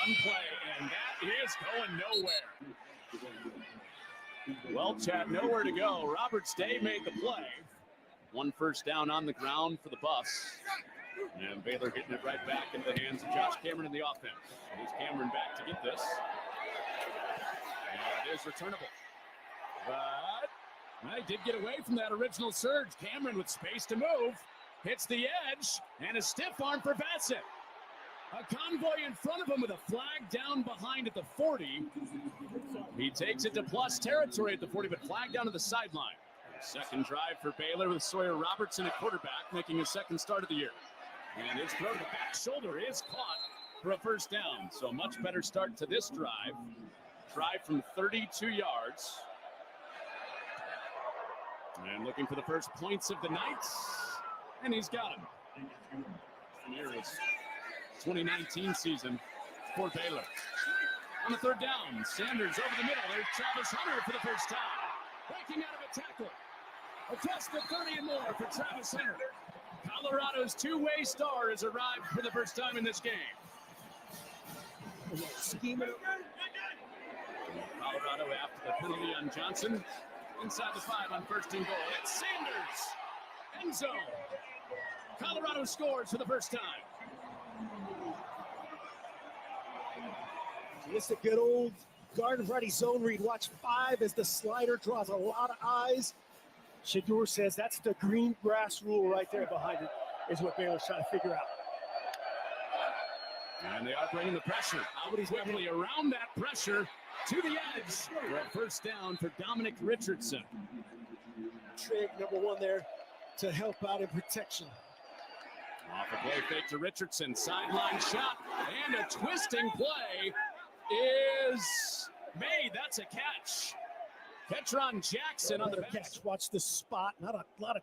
run play, and that is going nowhere. Well, Chad, nowhere to go. Roberts Day made the play. 1 first down on the ground for the Buffs. And Baylor getting it right back into the hands of Josh Cameron in the offense. Here's Cameron back to get this. And it is returnable. But he did get away from that original surge. Cameron with space to move. Hits the edge. And a stiff arm for Bassett. A convoy in front of him with a flag down behind at the 40. He takes it to plus territory at the 40, but flag down to the sideline. Second drive for Baylor with Sawyer Robertson at quarterback, making his second start of the year. And his throw to the back shoulder is caught for a first down. So a much better start to this drive. Drive from 32 yards. And looking for the first points of the night. And he's got him. Here is 2019 season for Baylor. On the third down, Sanders over the middle. There's Travis Hunter for the first time. Breaking out of a tackle. Across the 30 and more for Travis Hunter. Colorado's two-way star has arrived for the first time in this game. Colorado after the penalty on Johnson. Inside the 5 on first and goal. It's Sanders. End zone. Colorado scores for the first time. It's a good old garden variety zone read. Watch 5 as the slider draws a lot of eyes. Shador says that's the green grass rule right there behind it, is what Baylor's trying to figure out. And they are bringing the pressure out quickly around that pressure to the edge for a first down for Dominic Richardson. Trig, number 1 there to help out in protection. Off a play fake to Richardson, sideline shot, and a twisting play is made. That's a catch. Ketron Jackson on the catch. Watch the spot. Not a lot of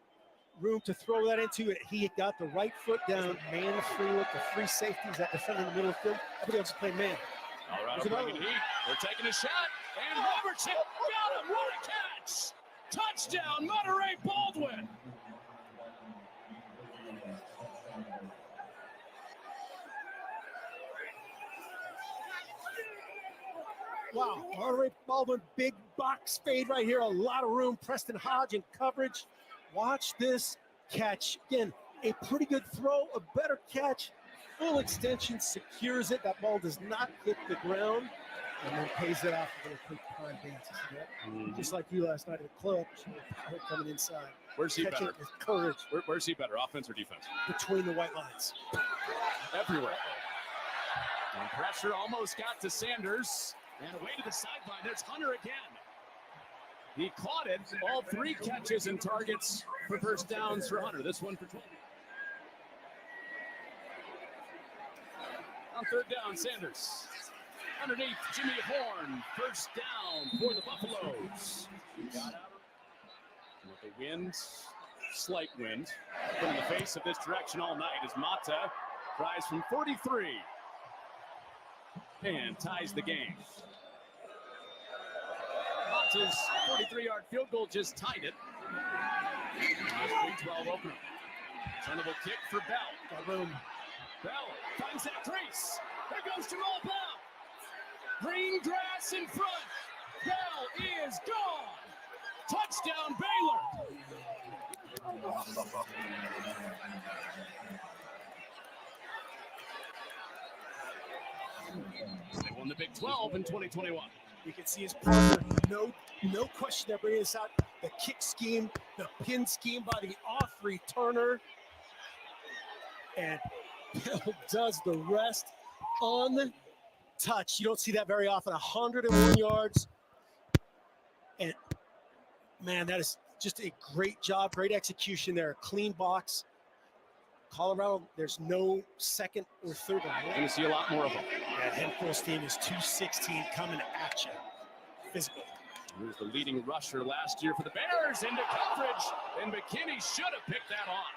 room to throw that into. He got the right foot down, man free with the free safeties that defender in the middle of the field. Everybody else is playing man. Colorado bringing heat. They're taking a shot, and Robertson got him. What a catch! Touchdown, Monterey Baldwin. Wow, Monterey Baldwin, big box fade right here. A lot of room. Preston Hodge in coverage. Watch this catch. Again, a pretty good throw, a better catch. Full extension, secures it. That ball does not hit the ground. And then pays it off with a quick prime dance. Just like you last night at the club. Power coming inside. Where's he better? With courage. Where's he better, offense or defense? Between the white lines. Everywhere. And pressure almost got to Sanders. And away to the sideline. There's Hunter again. He caught it. All 3 catches and targets for first downs for Hunter. This one for 12. On third down, Sanders. Underneath Jimmy Horn. First down for the Buffaloes. Got out with the wind, slight wind. Been in the face of this direction all night as Mata tries from 43. And ties the game. Mata's 43-yard field goal just tied it. 3-12 opener. Turnable kick for Bell. Got room. Bell finds that crease. There goes Jamal Bell. Green grass in front. Bell is gone. Touchdown, Baylor. They won the Big 12 in 2021. You can see his partner, no question they're bringing this out. The kick scheme, the pin scheme by the off returner. And Bill does the rest on touch. You don't see that very often. 101 yards. And, man, that is just a great job, great execution there. A clean box. Colorado, there's no second or third. You're going to see a lot more of them. That Hempel's team is 216 coming at you. Physical. He was the leading rusher last year for the Bears into coverage, and McKinney should have picked that off.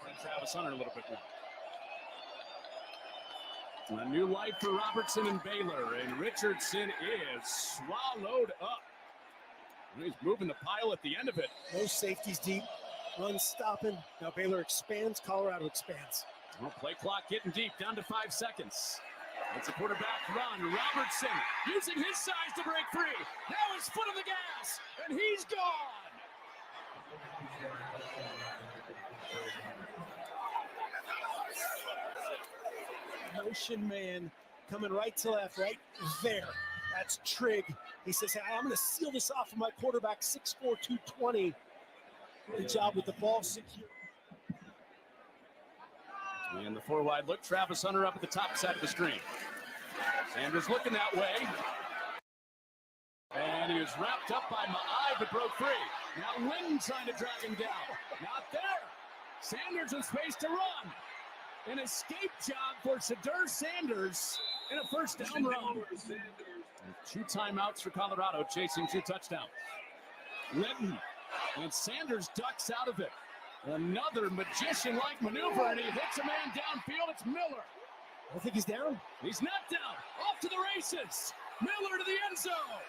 And Travis Hunter a little bit more. A new life for Robertson and Baylor, and Richardson is swallowed up. He's moving the pile at the end of it. No safeties deep. Run stopping. Now Baylor expands. Colorado expands. Well, play clock getting deep, down to 5 seconds. It's a quarterback run. Robertson using his size to break free. Now his foot on the gas, and he's gone. Motion man coming right to left, right there. That's Trigg. He says, hey, I'm going to seal this off of my quarterback, 6'4", 220. Good job with the ball secure. And the 4-wide look, Travis Hunter up at the top side of the screen. Sanders looking that way. And he was wrapped up by Ma'ai, but broke free. Now Lynn trying to drag him down. Not there. Sanders in space to run. An escape job for Shadur Sanders in a first down run. 2 timeouts for Colorado, chasing 2 touchdowns. Linton and Sanders ducks out of it. Another magician-like maneuver, and he hits a man downfield. It's Miller. I think he's down. He's not down. Off to the races. Miller to the end zone.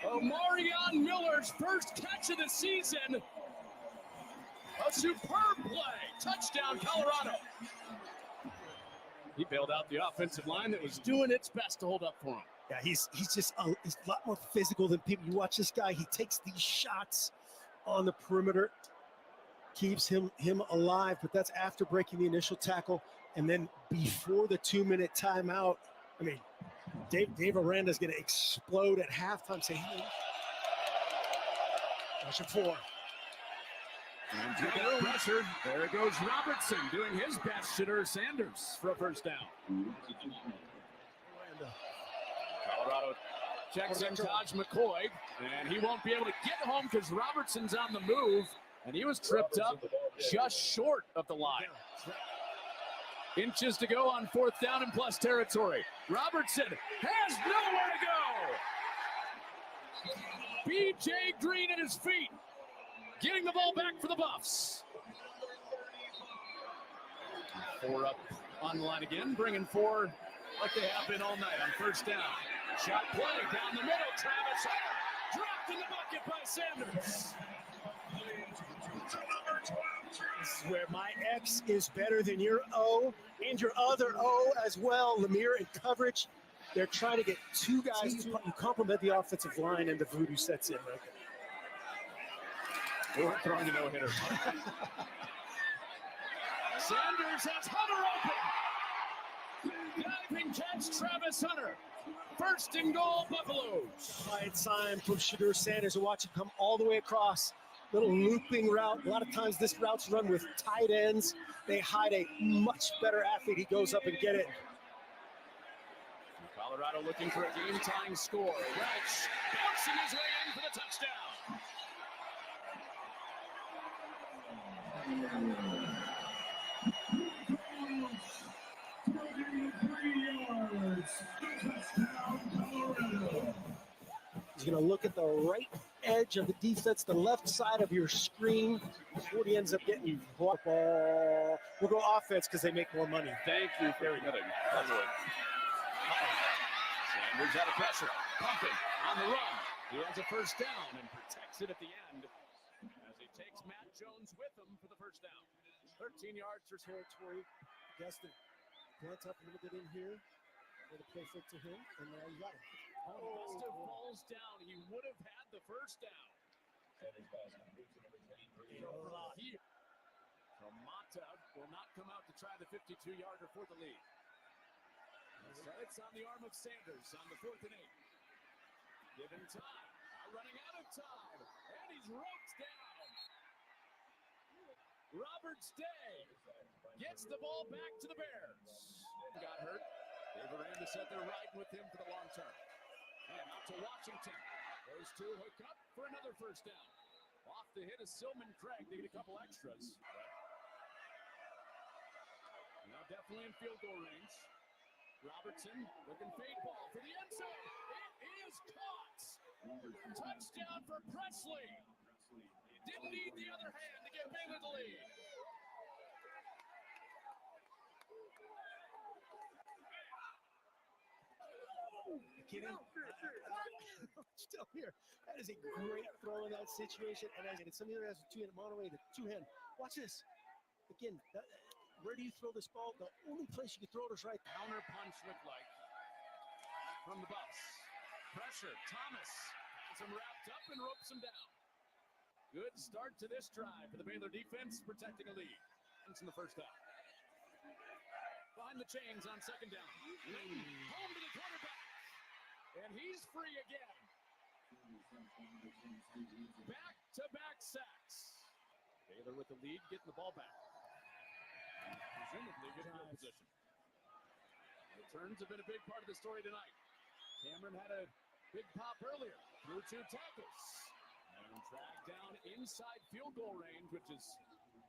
Omarion Miller's first catch of the season. A superb play. Touchdown, Colorado. He bailed out the offensive line that was doing its best to hold up for him. Yeah, he's a lot more physical than people. You watch this guy, he takes these shots on the perimeter, keeps him alive, but that's after breaking the initial tackle. And then before the 2-minute timeout, I mean, Dave Aranda's going to explode at halftime saying, hey, rushing 4. And to that pressure, there goes Robertson doing his best. Shadur Sanders for a first down. Colorado checks in Taj McCoy, and he won't be able to get home because Robertson's on the move, and he was tripped up just short of the line. Inches to go on 4th down and plus territory. Robertson has nowhere to go. B.J. Green at his feet, getting the ball back for the Buffs. 4 up on the line again, bringing 4 like they have been all night on first down. Shot play down the middle. Travis Hunter dropped in the bucket by Sanders. This is where my X is better than your O and your other O as well. Lemire in coverage. They're trying to get 2 guys to complement the offensive line, and the voodoo sets in. Right? We're throwing a no-hitter. Sanders has Hunter open. Diving catch, Travis Hunter. 1st and goal, Buffaloes. Quiet sign from Shadur Sanders. And watch him come all the way across. Little looping route. A lot of times this route's run with tight ends. They hide a much better athlete. He goes up and get it. Colorado looking for a game-tying score. Welch bouncing his way in for the touchdown. He's going to look at the right edge of the defense, the left side of your screen before he ends up getting ball. We'll go offense because they make more money. Thank you for getting. Sanders out of pressure, pumping on the run. He has a first down and protects it at the end as he takes Matt Jones with him for the first down. 13 yards for territory. Gaston blunt up a little bit in here. Let it play fit to him, and now you got him. Augusta falls down. He would have had the first down. Here. So Mata will not come out to try the 52-yarder for the lead. So it's on the arm of Sanders on the 4th and 8. Given time. Now running out of time. And he's roped down. Roberts Day gets the ball back to the Bears. Got hurt. Dave Aranda said they're riding with him for the long term. And out to Washington. Those 2 hook up for another first down. Off the hit of Silman Craig. They get a couple extras. Now definitely in field goal range. Robertson looking fade ball for the end zone. It is caught. Touchdown for Presley. Didn't need the other hand to get Baylor the lead. Still here. That is a great throw in that situation. And it's something that has a two-hand Monterey, the two-hand. Watch this. Again, where do you throw this ball? The only place you can throw it is right there. Counter punch looked like from the Buffs. Pressure. Thomas has him wrapped up and ropes him down. Good start to this drive for the Baylor defense, protecting a lead. It's in the first half. Behind the chains on second down. Layton home to the quarterback. And he's free again. Back-to-back sacks. Baylor with the lead, getting the ball back. Presumably good field position. Returns have been a big part of the story tonight. Cameron had a big pop earlier through 2 tackles. And dragged down inside field goal range, which is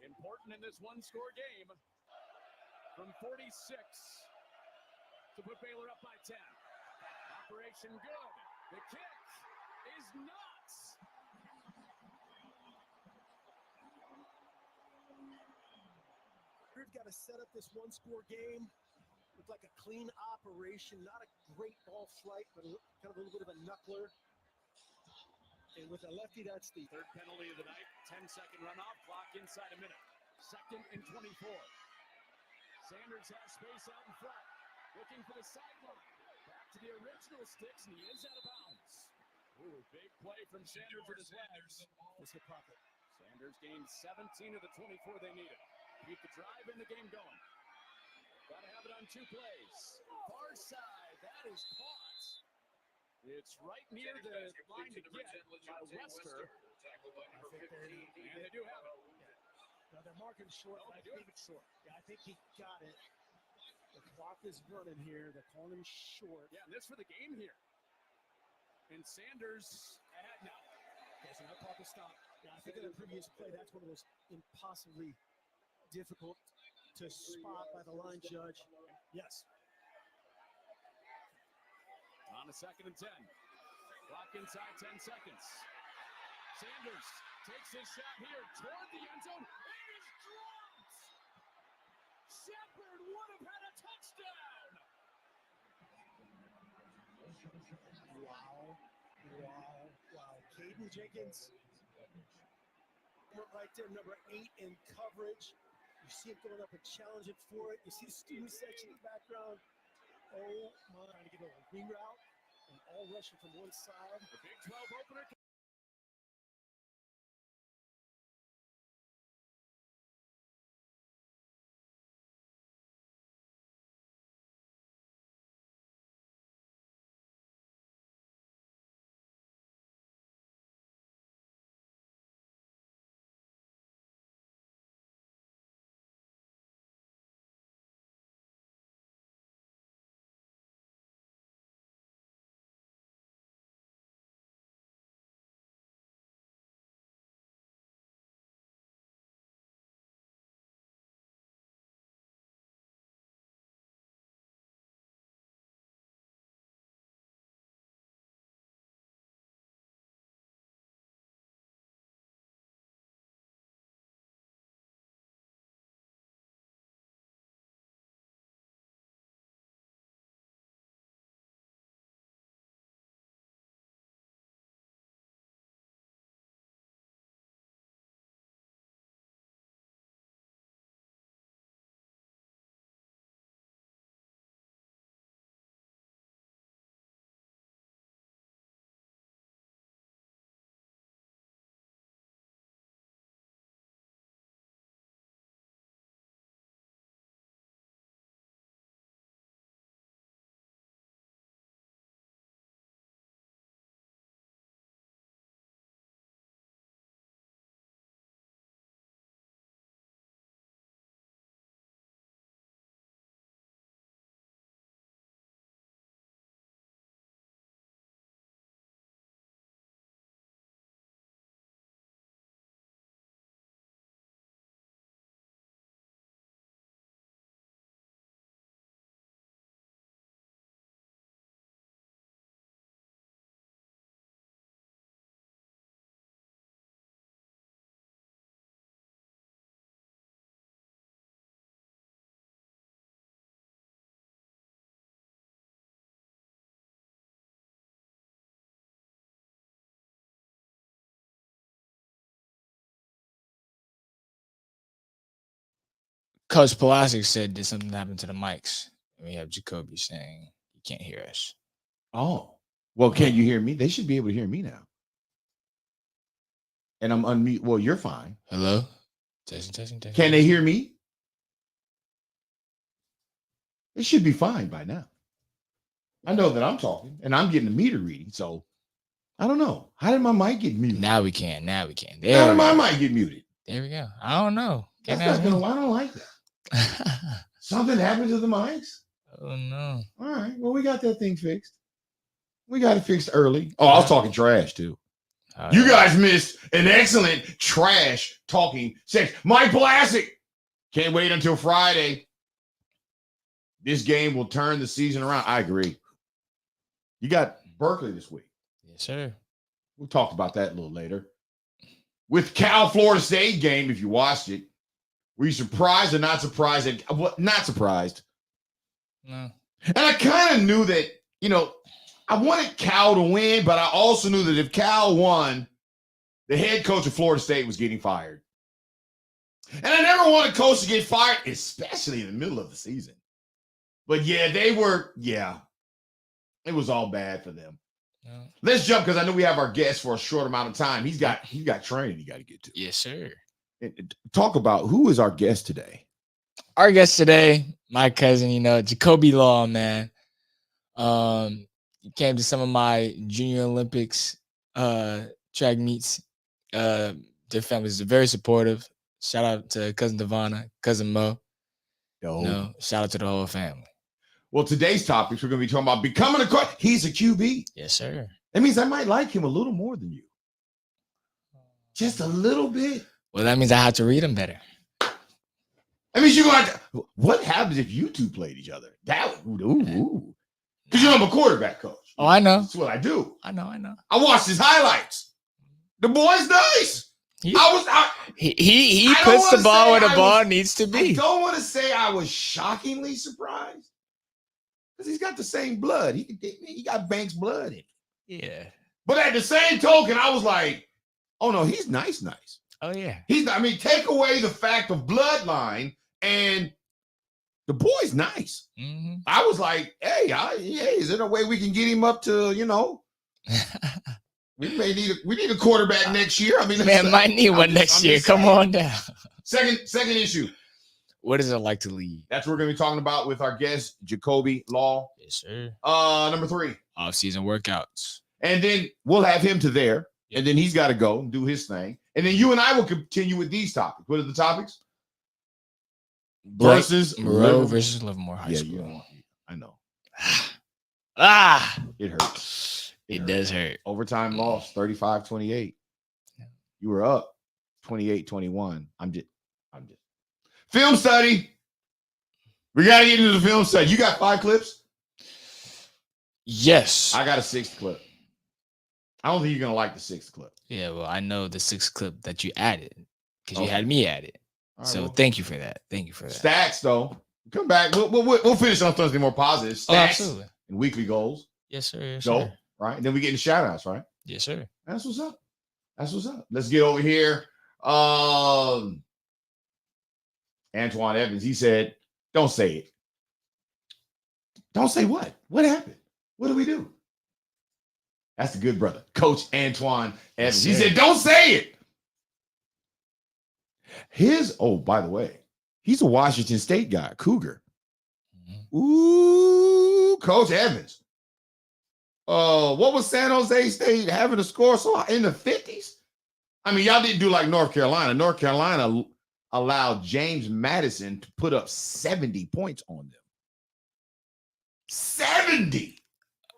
important in this one-score game. From 46 to put Baylor up by 10. Operation good. The kick is nuts. We've got to set up this one-score game with like a clean operation, not a great ball flight, but kind of a little bit of a knuckler. And with a lefty, that's the third penalty of the night. 10-second runoff, clock inside a minute. 2nd and 24. Sanders has space out in front, looking for the sideline. Back to the original sticks, and he is out of bounds. Ooh, big play from Sanders with his legs. It's the pocket. Sanders gained 17 of the 24 they needed. Keep the drive and the game going. Got to have it on 2 plays. Far side, that is caught. It's right near the line to get by Wester. And they do have it. Now they're marking short. I think it's short. Yeah, I think he got it. The clock is running here. They're calling him short. Yeah, and this for the game here. And Sanders ahead now. Okay, so that clock is stopped. Yeah, I think in the previous play, that's one of those impossibly difficult to spot by the line judge. Yes. On a 2nd and 10. Clock inside 10 seconds. Sanders takes his shot here toward the end zone. It is dropped! Shepard would have had a touchdown! Wow. Caden Jenkins right there, number 8 in coverage. You see him going up and challenging for it. You see the student section in the background. Oh my, trying to get a reroute and all rushing from one side. The Big 12 opener. Coach Pulaski said did something happen to the mics. We have Jacoby saying he can't hear us. Oh, well, can't you hear me? They should be able to hear me now. And I'm unmute. Well, you're fine. Hello? Testing. Can they hear me? It should be fine by now. I know that I'm talking and I'm getting the meter reading. So I don't know. How did my mic get muted? Now we can. How did my mic get muted? There we go. I don't know. That's not gonna. I don't like that. Something happened to the mics? Oh no. All right. Well, we got that thing fixed. We got it fixed early. Oh, I was talking trash too. You guys missed an excellent trash talking section. Mike Plastic. Can't wait until Friday. This game will turn the season around. I agree. You got Berkeley this week. Yes, sir. We'll talk about that a little later. With Cal Florida State game, if you watched it, were you surprised or not surprised? Not surprised. No. And I kind of knew that, I wanted Cal to win, but I also knew that if Cal won, the head coach of Florida State was getting fired. And I never want a coach to get fired, especially in the middle of the season. But yeah, it was all bad for them. No. Let's jump because I know we have our guest for a short amount of time. He's got training he got to get to. Yes, sir. Talk about who is our guest today. Our guest today, my cousin, Jacoby Law, man. He came to some of my Junior Olympics track meets. Their family is very supportive. Shout out to cousin Devonna, cousin Mo. Shout out to the whole family. Well, today's topics, we're going to be talking about becoming a coach. He's a QB. Yes, sir. That means I might like him a little more than you. Just a little bit. Well, that means I have to read him better. That means you're going to. What happens if you two played each other? That would, ooh. Because I'm a quarterback coach. Oh, I know. That's what I do. I know. I watched his highlights. The boy's nice. He puts the ball where the ball needs to be. I don't want to say I was shockingly surprised. Because he's got the same blood. He got Banks' blood in him. Yeah. But at the same token, I was like, oh no, he's nice. Oh yeah. Take away the fact of bloodline and the boy's nice. Mm-hmm. I was like, hey, is there a way we can get him up to, we need a quarterback next year. Might need one next year. Come on down. Second issue. What is it like to lead? That's what we're going to be talking about with our guest, Jacoby Law. Yes, sir. Number 3. Off-season workouts. And then we'll have him to there. Yep. And then he's got to go and do his thing. And then you and I will continue with these topics. What are the topics? Monroe versus Livermore High School. Yeah, I know. It hurts. It does hurt. Overtime loss, 35-28. You were up 28-21. I'm just. Film study. We got to get into the film study. You got 5 clips? Yes. I got a 6th clip. I don't think you're going to like the 6th clip. Yeah, well, I know the 6th clip that you added because you had me add it. Right, so thank you for that. Stats, though. Come back. We'll finish on something more positive. Stats absolutely. And weekly goals. Yes, sir. Yes, Go, sir. right? And then we get into shout-outs, right? Yes, sir. That's what's up. Let's get over here. Antoine Evans, he said, don't say it. Don't say what? What happened? What do we do? That's the good brother, Coach Antoine Evans. He said, don't say it. By the way, he's a Washington State guy, Cougar. Mm-hmm. Ooh, Coach Evans. What was San Jose State having a score so in the 50s? Y'all didn't do like North Carolina. North Carolina allowed James Madison to put up 70 points on them. 70.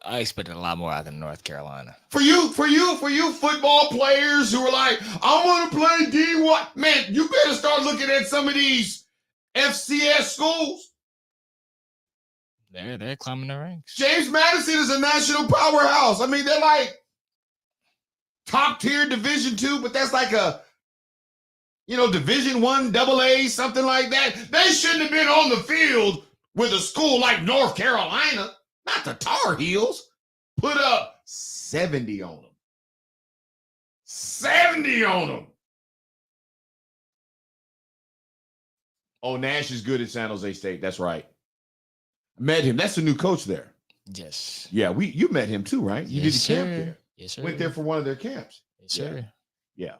I expected a lot more out of North Carolina. For you football players who are like, I want to play D1. Man, you better start looking at some of these FCS schools. They're climbing the ranks. James Madison is a national powerhouse. They're like top tier Division II, but that's like a Division I, AA, something like that. They shouldn't have been on the field with a school like North Carolina, not the Tar Heels. Put up 70 on them. 70 on them. Oh, Nash is good at San Jose State. That's right. Met him. That's the new coach there. Yes. Yeah, you met him too, right? You did the camp sir. there. Yes, sir. Went there for one of their camps. Yes, sir. Yeah,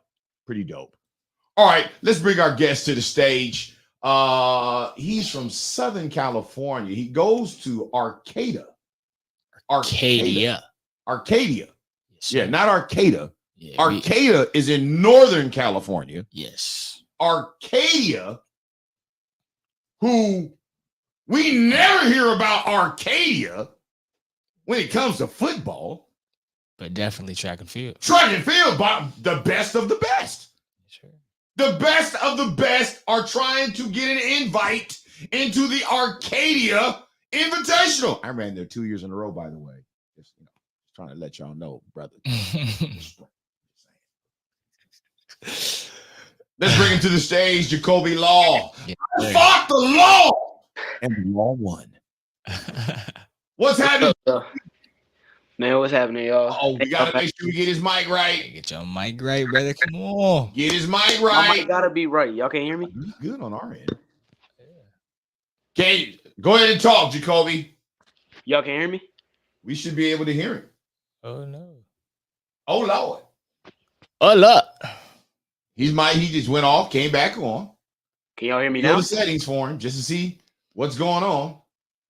pretty dope. All right, let's bring our guest to the stage. He's from Southern California. He goes to Arcadia. Arcadia. Arcadia. Yes, Yeah, sir. not Arcata. Yeah, Arcadia is in Northern California. yes. Arcadia, who we never hear about Arcadia when it comes to football. But definitely track and field. Track and field, but the best of the best. Sure. The best of the best are trying to get an invite into the Arcadia Invitational. I ran there 2 years in a row, by the way. Just, trying to let y'all know, brother. Let's bring him to the stage, Jacoby Law. Yeah, Fuck the law! And the law won. What's happening? Man, what's happening, y'all? Oh, we gotta make sure we get his mic right. Get your mic right, brother. Come on. Get his mic My right. mic gotta be right. Y'all can't hear me? He's good on our end. Okay, go ahead and talk, Jacoby. Y'all can hear me? We should be able to hear him. Oh no. Oh Lord. Oh look. He just went off, came back on. Can y'all hear me Go now? the settings for him just to see what's going on.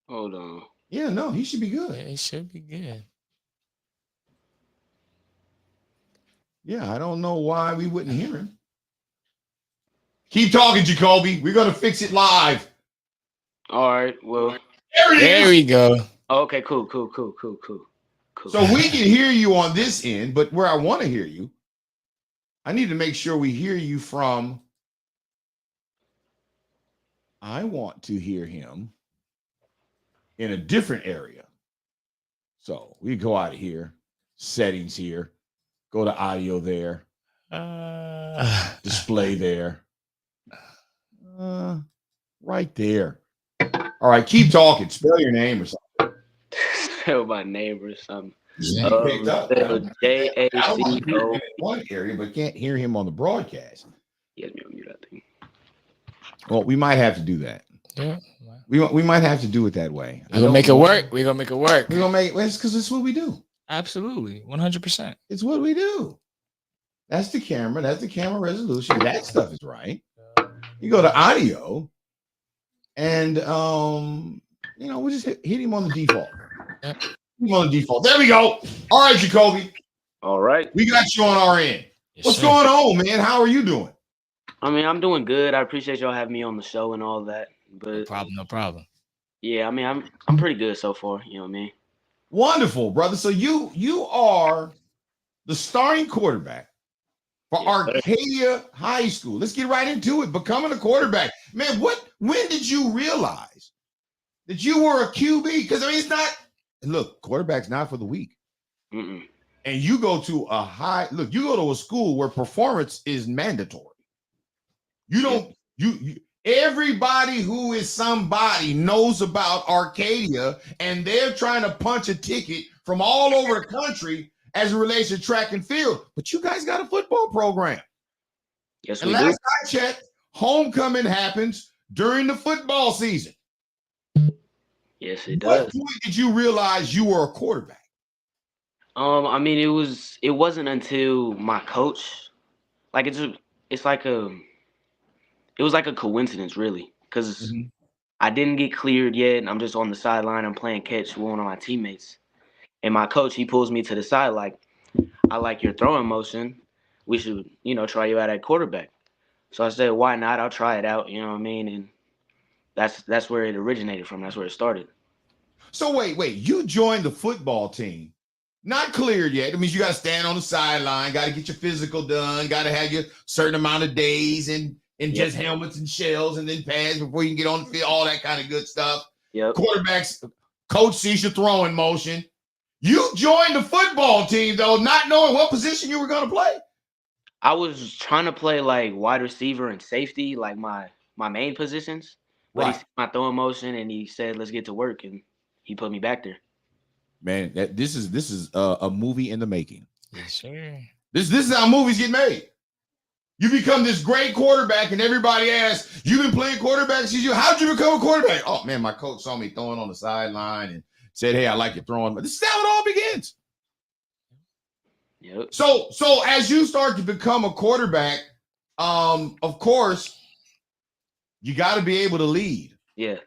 Hold on. Yeah, no, he should be Yeah, good. it should be good. Yeah, I don't know why we wouldn't hear him. Keep talking, Jacoby. We're gonna fix it live. All right. Well, There we go. okay, cool. So we can hear you on this end, but where I want to hear you, I need to make sure we hear you from. I want to hear him in a different area. So we go out of here, settings here, go to audio there, display there, right there. All right, keep talking. Spell your name or something. Spell my name or something. Yeah. Picked up. Jaco. In one area, but can't hear him on the broadcast. Yes, me on mute, I think. Well, we might have to do that. Yeah. We might have to do it that way. We're gonna make it work. We're gonna make it work. We're gonna make it because it's what we do. Absolutely. 100%. It's what we do. That's the camera. That's the camera resolution. That stuff is right. You go to audio, and we'll just hit him on the default. Yep. Hit him on the default. There we go. All right, Jacoby. All right. We got you on our end. Yes, What's sir. going on, man? How are you doing? I mean, I'm doing good. I appreciate y'all having me on the show and all that. No But problem. No problem. yeah, I mean, I'm pretty good so far. You know what I mean? Wonderful, brother. So you are the starting quarterback for Yes, sir. Arcadia High School. Let's get right into it. Becoming a quarterback, man. When did you realize that you were a QB? Because I mean, it's not. Look, quarterback's not for the weak. Mm-mm. And you go to you go to a school where performance is mandatory. You don't. You everybody who is somebody knows about Arcadia, and they're trying to punch a ticket from all over the country as it relates to track and field. But you guys got a football program. Yes, And we do. last I checked, homecoming happens during the football season. Yes, it What does. point did you realize you were a quarterback? I mean, it wasn't until my coach, like it was like a coincidence, really, because I didn't get cleared yet, and I'm just on the sideline. I'm playing catch with one of my teammates, and my coach, he pulls me to the side like, I like your throwing motion. We should, try you out at quarterback. So I said, why not? I'll try it out. You know what I mean? And that's where it originated from. That's where it started. So wait, you joined the football team. Not cleared yet. It means you got to stand on the sideline, got to get your physical done, got to have your certain amount of days and just helmets and shells and then pads before you can get on the field, all that kind of good stuff. Yep. Quarterbacks, coach sees your throwing motion. You joined the football team, though, not knowing what position you were going to play. I was trying to play like wide receiver and safety, like my main positions. But he Right. seen my throwing motion and he said, let's get to work. And he put me back there. Man, this is a movie in the making. Yes, sir. This is how movies get made. You become this great quarterback, and everybody asks, you've been playing quarterback since you, how'd you become a quarterback? Oh, man, my coach saw me throwing on the sideline and said, hey, I like you throwing. This is how it all begins. Yep. So as you start to become a quarterback, of course, you got to be able to lead. Yeah.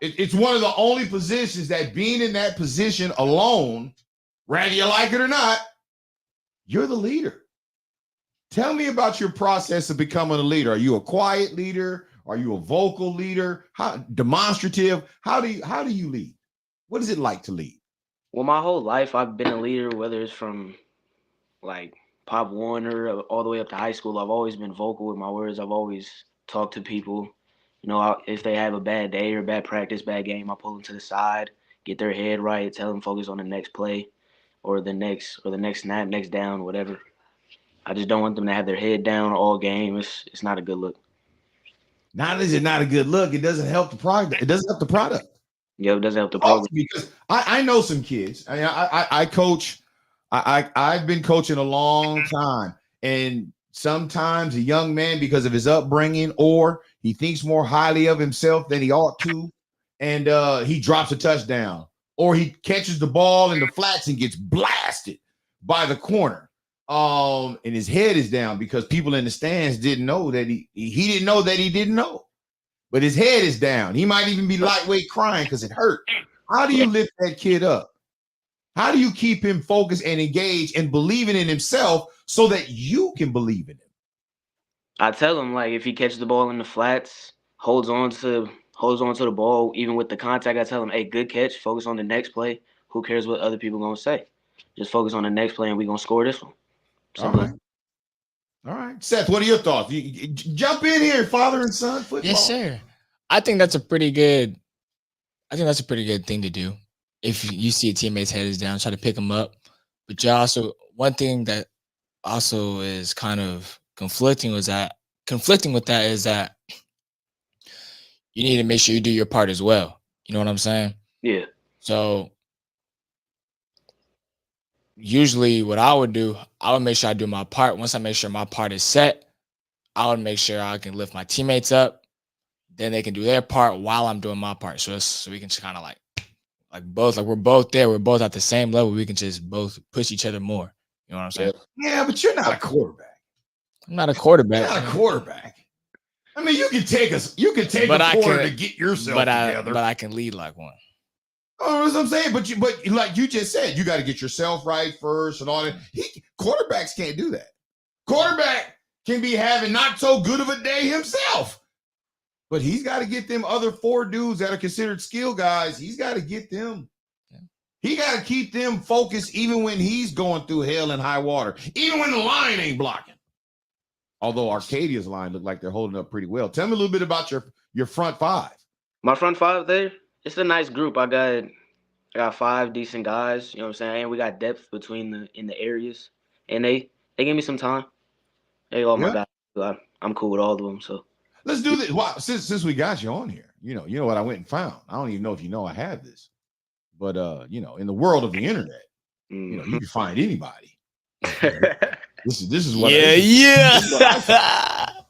It's one of the only positions that being in that position alone, whether you like it or not, you're the leader. Tell me about your process of becoming a leader. Are you a quiet leader? Are you a vocal leader? How demonstrative? How do you lead? What is it like to lead? Well, my whole life I've been a leader, whether it's from like Pop Warner all the way up to high school. I've always been vocal with my words. I've always talked to people. You know, if they have a bad day or bad practice, bad game, I pull them to the side, get their head right, tell them focus on the next play or the next snap, next down, whatever. I just don't want them to have their head down all game. It's not a good look. Not is it not a good look. It doesn't help the product. It doesn't help the product. Yeah, it doesn't help the program. Because I know some kids. I coach. I've been coaching a long time, and sometimes a young man, because of his upbringing, or he thinks more highly of himself than he ought to, and he drops a touchdown, or he catches the ball in the flats and gets blasted by the corner. And his head is down because people in the stands didn't know that he didn't know that he didn't know, but his head is down. He might even be lightweight crying because it hurt. How do you lift that kid up? How do you keep him focused and engaged and believing in himself so that you can believe in him? I tell him, like, if he catches the ball in the flats, holds on to the ball, even with the contact, I tell him, hey, good catch, focus on the next play. Who cares what other people gonna say? Just focus on the next play and we're gonna score this one. Simple. All right. Seth, what are your thoughts? You jump in here, father and son football. Yes, sir. I think that's a pretty good thing to do. If you see a teammate's head is down, try to pick them up. But you also, one thing that also is kind of conflicting with that is that you need to make sure you do your part as well. You know what I'm saying? Yeah. So usually what I would do, I would make sure I do my part. Once I make sure my part is set, I would make sure I can lift my teammates up. Then they can do their part while I'm doing my part. So we can just kind of like we're both there. We're both at the same level. We can just both push each other more. You know what I'm saying? Yeah, but you're not a quarterback. I'm not a quarterback. You're not a quarterback. I mean, you can take a quarter to get yourself together. But I can lead like one. Oh, that's what I'm saying. But like you just said, you got to get yourself right first and all that. Quarterbacks can't do that. Quarterback can be having not so good of a day himself. But he's got to get them other four dudes that are considered skill guys. He's got to get them. Yeah. He got to keep them focused even when he's going through hell and high water, even when the line ain't blocking. Although Arcadia's line look like they're holding up pretty well. Tell me a little bit about your front five. My front five there, it's a nice group. I got five decent guys. You know what I'm saying? And we got depth in the areas. And they give me some time. They all my guys. I'm cool with all of them. So. Let's do this. Wow, since we got you on here, you know what I went and found. I don't even know if you know I have this, but in the world of the internet, you can find anybody. This is what. This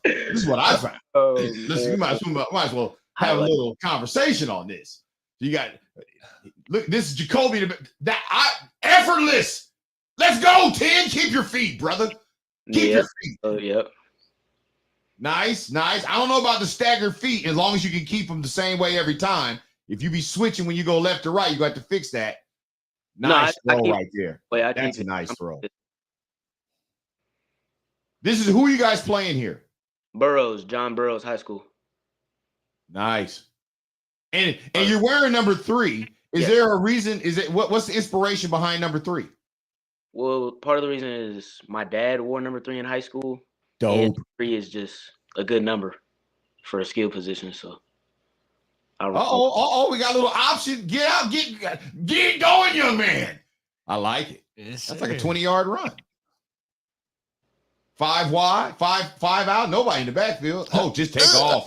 is what I found. Listen, you might as well have a little conversation on this. You got look. This is Jacoby. Effortless. Let's go, 10. Keep your feet, brother. Keep your feet. Oh, yep. Nice. I don't know about the staggered feet as long as you can keep them the same way every time. If you be switching when you go left to right, you got to fix that. Nice throw right there. That's a nice throw. This is who you guys playing here? John Burroughs High School. Nice. And you're wearing number 3. Is there a reason? What's the inspiration behind number 3? Well, part of the reason is my dad wore number 3 in high school. Dope. And 3 is just a good number for a skill position. So. We got a little option. Get out, get going, young man. I like it. Yes, that's like a 20-yard run. 5 wide, 5 out. Nobody in the backfield. Oh, just take off.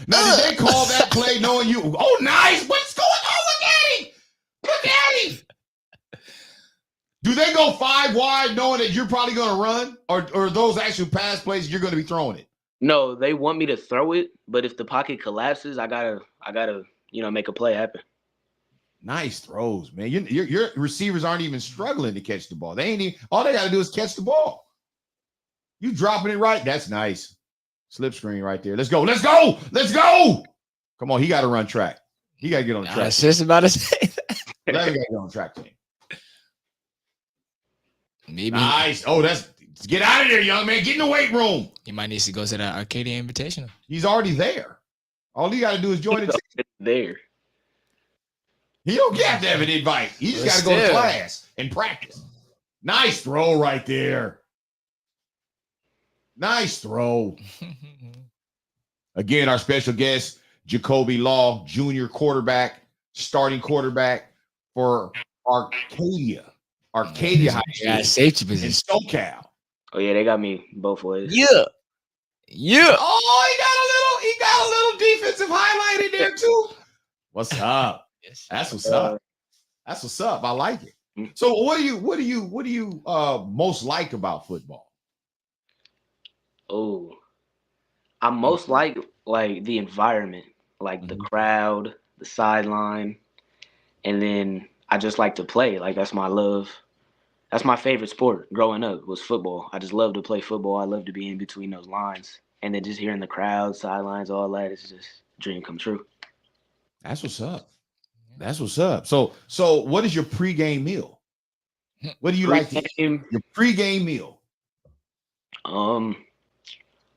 Now, did they call that play knowing you? Oh, nice. What's going on? Look at him. Do they go 5 wide knowing that you're probably going to run, or those actual pass plays you're going to be throwing it? No, they want me to throw it, but if the pocket collapses, I gotta make a play happen. Nice throws, man. Your receivers aren't even struggling to catch the ball. They ain't even, all they got to do is catch the ball. You dropping it right. That's nice. Slip screen right there. Let's go. Let's go. Let's go. Come on. He got to run track. He got to get on the track. I was just about to say that. Let him get on the track team. Maybe. Nice. Oh, get out of there, young man. Get in the weight room. He might need to go to that Arcadia Invitational. He's already there. All he got to do is join the team. There. He don't have to have an invite. He just got to go to class and practice. Nice throw right there. Nice throw. Again, our special guest, Jacoby Law, junior quarterback, starting quarterback for Arcadia High School. Yeah, safety In position. SoCal. Oh yeah, they got me both ways. Yeah. Oh, he got a little defensive highlight in there too. What's up? Yes. That's what's up. That's what's up. I like it. So what do you most like about football? Oh, I most like the environment, like the crowd, the sideline, and then I just like to play. Like that's my love. That's my favorite sport growing up was football. I just love to play football. I love to be in between those lines, and then just hearing the crowd, sidelines, all that. It's just a dream come true. That's what's up. That's what's up. So what is your pregame meal? What do you like to eat? Your pregame meal?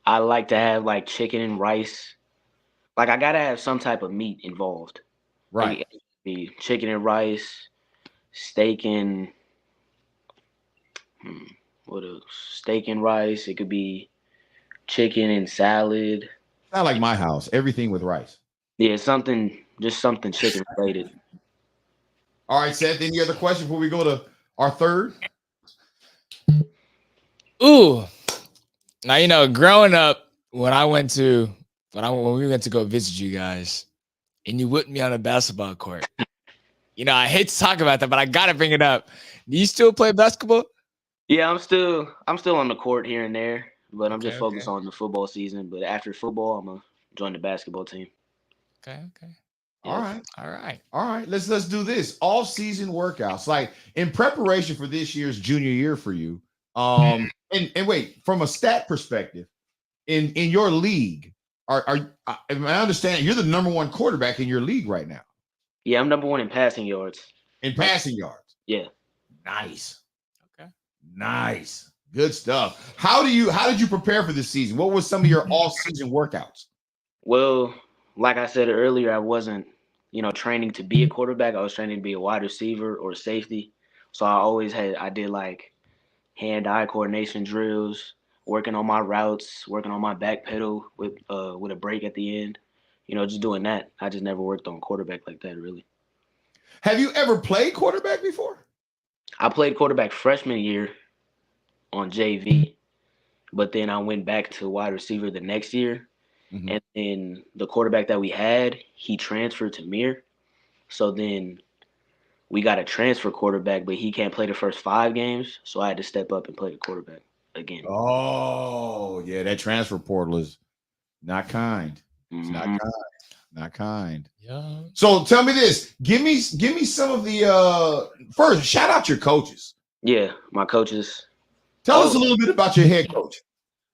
I like to have like chicken and rice. Like I gotta have some type of meat involved. Right. Like, it could be chicken and rice, steak and what else? Steak and rice. It could be chicken and salad. Not like my house. Everything with rice. Yeah, something chicken related. All right, Seth. Any other question before we go to our third? Ooh. Now, growing up, when we went to go visit you guys, and you whipped me on a basketball court. I hate to talk about that, but I gotta bring it up. Do you still play basketball? Yeah, I'm still on the court here and there, but I'm just focused on the football season. But after football, I'm gonna join the basketball team. Okay. Yeah. All right. Let's do this. All season workouts, like in preparation for this year's junior year for you. And wait, from a stat perspective, in your league, I understand you're the number one quarterback in your league right now. Yeah, I'm number one in passing yards. Yeah. Nice. Okay. Nice. Good stuff. How did you prepare for this season? What was some of your all-season workouts? Well, like I said earlier, I wasn't, training to be a quarterback. I was training to be a wide receiver or a safety. So I did like hand-eye coordination drills, working on my routes, working on my back pedal with a break at the end. Just doing that. I just never worked on quarterback like that, really. Have you ever played quarterback before? I played quarterback freshman year on JV, but then I went back to wide receiver the next year. Mm-hmm. And then the quarterback that we had, he transferred to Mir. So then we got a transfer quarterback, but he can't play the first 5 games. So I had to step up and play the quarterback again. Oh, yeah, that transfer portal is not kind. It's not kind. Yeah. So tell me this. Give me some of the first, shout out your coaches. Yeah, my coaches. Tell us a little bit about your head coach.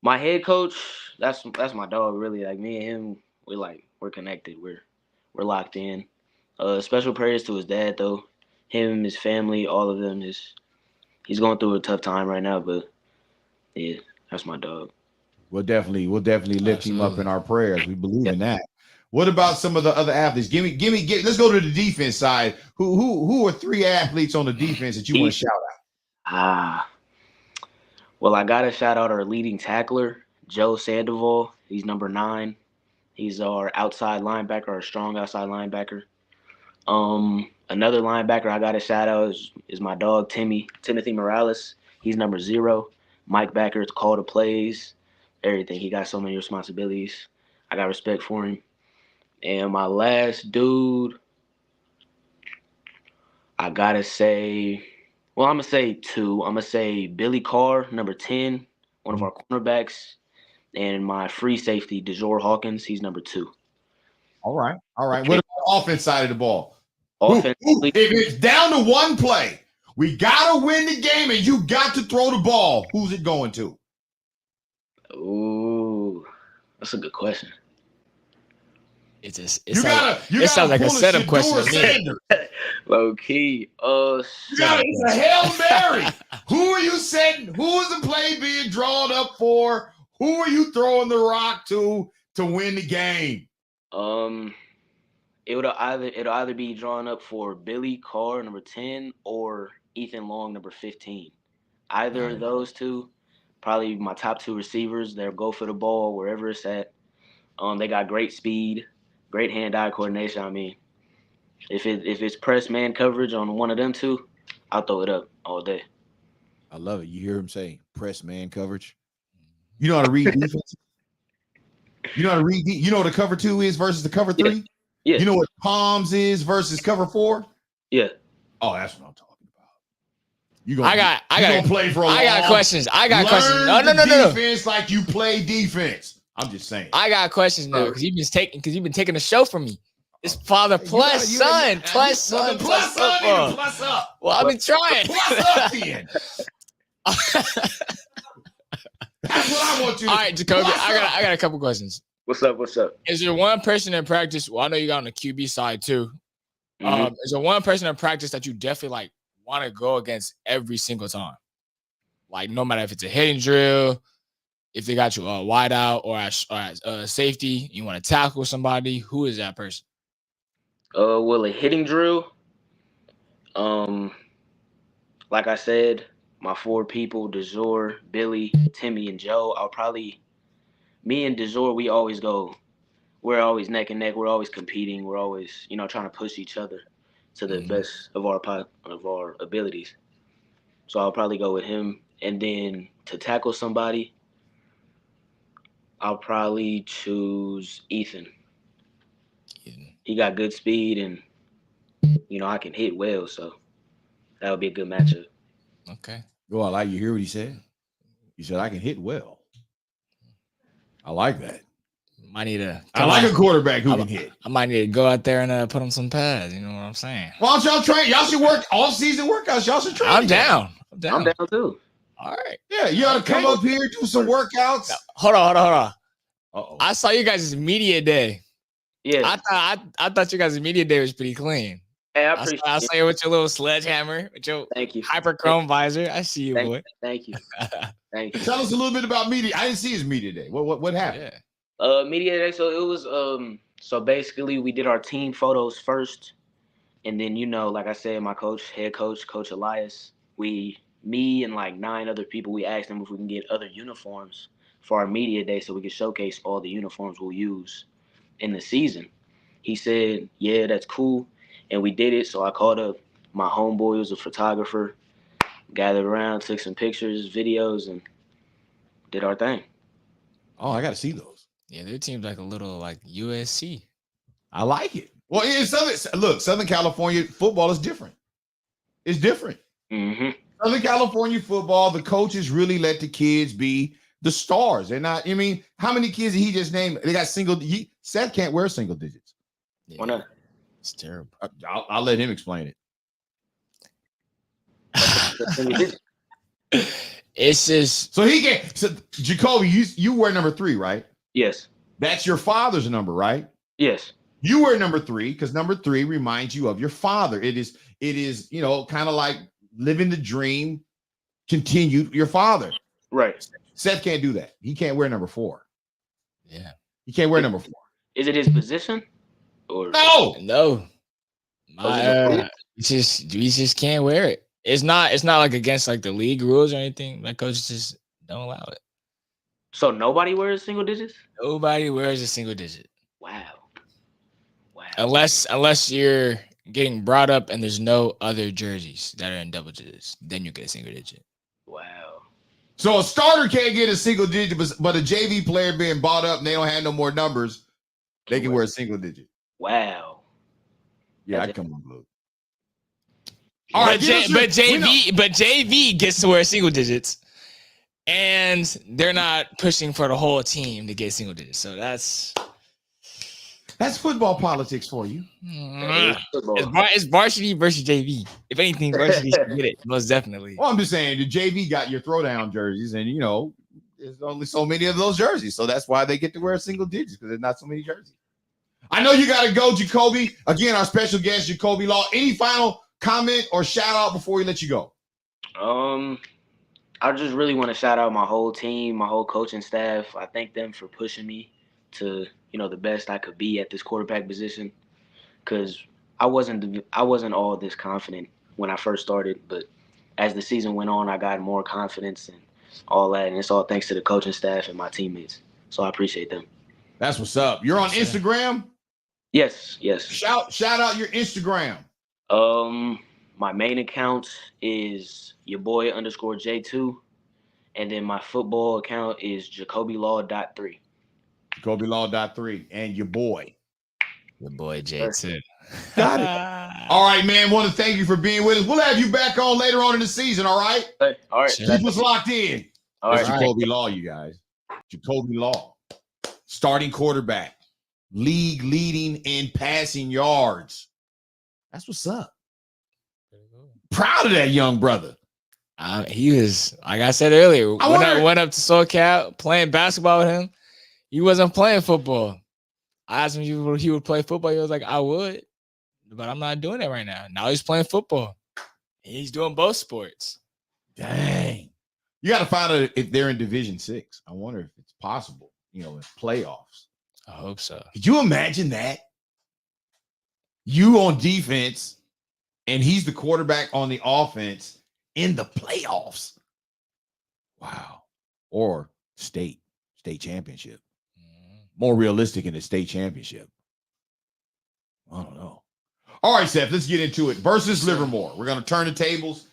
My head coach, that's my dog, really. Like me and him, we're connected. We're locked in. Special prayers to his dad though. Him, his family, all of them. He's going through a tough time right now, but yeah, that's my dog. We'll definitely lift him up in our prayers. We believe in that. What about some of the other athletes? Let's go to the defense side. Who are 3 athletes on the defense that you want to shout out? Well, I gotta shout out our leading tackler, Joe Sandoval. He's number 9. He's our outside linebacker, our strong outside linebacker. Another linebacker I gotta shout out is my dog Timothy Morales. He's number 0. Mike Backer to call the plays, everything. He got so many responsibilities. I got respect for him. And my last dude, I gotta say Well, I'm gonna say two. I'm gonna say Billy Carr, number 10, one of our cornerbacks, and my free safety, DeJour Hawkins. He's number 2. All right. All right. Okay. What about offense side of the ball? Offensively, If it's down to one play, we got to win the game and you got to throw the ball. Who's it going to? ooh, that's a good question. It pull sounds like a setup question to me. Sanders. Low key. It's a Hail Mary. Who are you setting? Who is the play being drawn up for? Who are you throwing the rock to win the game? It'll either be drawn up for Billy Carr, number 10, or Ethan Long, number 15. Either of those two, probably my top 2 receivers. They'll go for the ball wherever it's at. They got great speed, great hand-eye coordination. I mean, if it's press man coverage on one of them two, I'll throw it up all day. I love it. You hear him say press man coverage. You know how to read defense. You know how to read. You know what a cover 2 is versus the cover 3. Yeah. You know what palms is versus cover 4. Yeah. Oh, that's what I'm talking about. I got play for a I got long- questions. I got questions. Learn No. defense like you play defense. I'm just saying. I got questions now because you've been taking the show from me. It's father plus son, plus son, plus football. plus up. Well, I've been trying. Plus up then. That's what I want you to All right, Jacoby, plus up. I got a couple questions. What's up? Is there one person in practice? Well, I know you got on the QB side too. Mhm. Is there one person in practice that you definitely like want to go against every single time? Like no matter if it's a hitting drill, if they got you a wide out or as safety, you want to tackle somebody. Who is that person? Well, a hitting drill. Like I said, my 4 people, DeJour, Billy, Timmy, and Joe. Me and DeJour, we're always neck and neck. We're always competing. We're always, trying to push each other to the best of our abilities. So I'll probably go with him. And then to tackle somebody, I'll probably choose Ethan. He got good speed and, I can hit well. So that would be a good matchup. Okay. Oh, I like you hear what he said. He said, I can hit well. I like that. I like a quarterback who can hit. I might need to go out there and put on some pads. You know what I'm saying? Why don't y'all train? Y'all should work off-season workouts. Y'all should train. I'm down. I'm down too. All right. Yeah, you ought to come up here, do some workouts. Hold on. Uh-oh. I saw you guys' media day. Yeah. I thought you guys' media day was pretty clean. Hey, I appreciate I saw you with your little sledgehammer, with your Thank you. hyperchrome visor. I see you, boy. Thank you. Thank you. Tell us a little bit about media. I didn't see his media day. What happened? Yeah. Media day. So it was so basically we did our team photos first, and then like I said, my head coach, Coach Elias, me and like 9 other people, we asked them if we can get other uniforms for our media day so we could showcase all the uniforms we'll use in the season. He said, yeah, that's cool. And we did it. So I called up my homeboy, who's a photographer, gathered around, took some pictures, videos, and did our thing. Oh, I got to see those. Yeah, their team's like a little like USC. I like it. Well, Southern California football is different. It's different. Mm-hmm. Southern California football, the coaches really let the kids be the stars. They're not, how many kids did he just name? They got Seth can't wear single digits. Yeah, Why not? it's terrible. I'll let him explain it. It's just So Jacoby, you wear number 3, right? Yes. That's your father's number, right? Yes. You wear number 3 because number 3 reminds you of your father. It is, kind of like living the dream, continued your father. Right. Seth can't do that. He can't wear number 4. yeah. He can't wear number 4. Is it his position? Or No. We just can't wear it. It's not like against like the league rules or anything. Like coaches just don't allow it. So nobody wears single digits? Nobody wears a single digit. Wow. Unless you're getting brought up and there's no other jerseys that are in double digits, then you get a single digit. Wow. So a starter can't get a single digit, but a JV player being bought up and they don't have no more numbers, they can wear a single digit. Wow. Yeah, I come on, Blue. All right, but JV gets to wear single digits, and they're not pushing for the whole team to get single digits. So that's football politics for you. It's varsity versus JV. If anything, varsity should get it most definitely. Well, I'm just saying the JV got your throwdown jerseys, and there's only so many of those jerseys, so that's why they get to wear single digits because there's not so many jerseys. I know you got to go, Jacoby. Again, our special guest, Jacoby Law. Any final comment or shout out before we let you go? I just really want to shout out my whole team, my whole coaching staff. I thank them for pushing me to, the best I could be at this quarterback position. Because I wasn't all this confident when I first started, but as the season went on, I got more confidence and all that, and it's all thanks to the coaching staff and my teammates. So I appreciate them. That's what's up. You're on Instagram? Yes. Shout out your Instagram. My main account is your boy _J2, and then my football account is JacobyLaw.3. JacobyLaw.3, and your boy J2. Got it. All right, man. Want to thank you for being with us. We'll have you back on later on in the season. All right. All right. Keep us locked in. All right. Jacoby Law, you guys. Jacoby Law, starting quarterback, league leading in passing yards. That's what's up. Proud of that young brother. He was, like I said earlier, when I went up to SoCal playing basketball with him, he wasn't playing football. I asked him if he would play football. He was like, I would, but I'm not doing it right now. Now he's playing football. He's doing both sports. Dang. You got to find out if they're in Division 6. I wonder if it's possible, in playoffs. I hope so. Could you imagine that? You on defense, and he's the quarterback on the offense in the playoffs. Wow. Or state championship. More realistic in the state championship. I don't know. All right, Seth, let's get into it. Versus Livermore. We're going to turn tables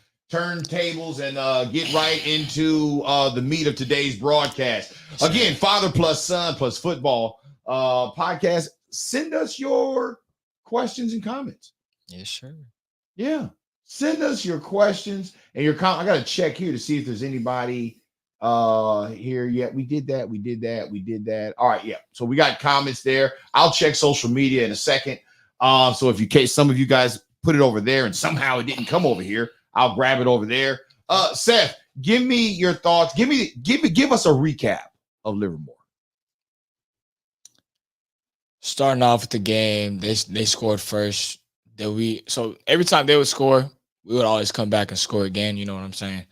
and get right into the meat of today's broadcast. Again, Father plus Son plus Football podcast. Send us your questions and comments. Yes, sure. Yeah. Send us your questions and your comments. I got to check here to see if there's anybody here yet. We did that. All right, yeah. So we got comments there. I'll check social media in a second. So if case some of you guys put it over there and somehow it didn't come over here, I'll grab it over there. Seth, give me your thoughts. Give us a recap of Livermore. Starting off with the game, they scored first. So every time they would score, we would always come back and score again. You know what I'm saying?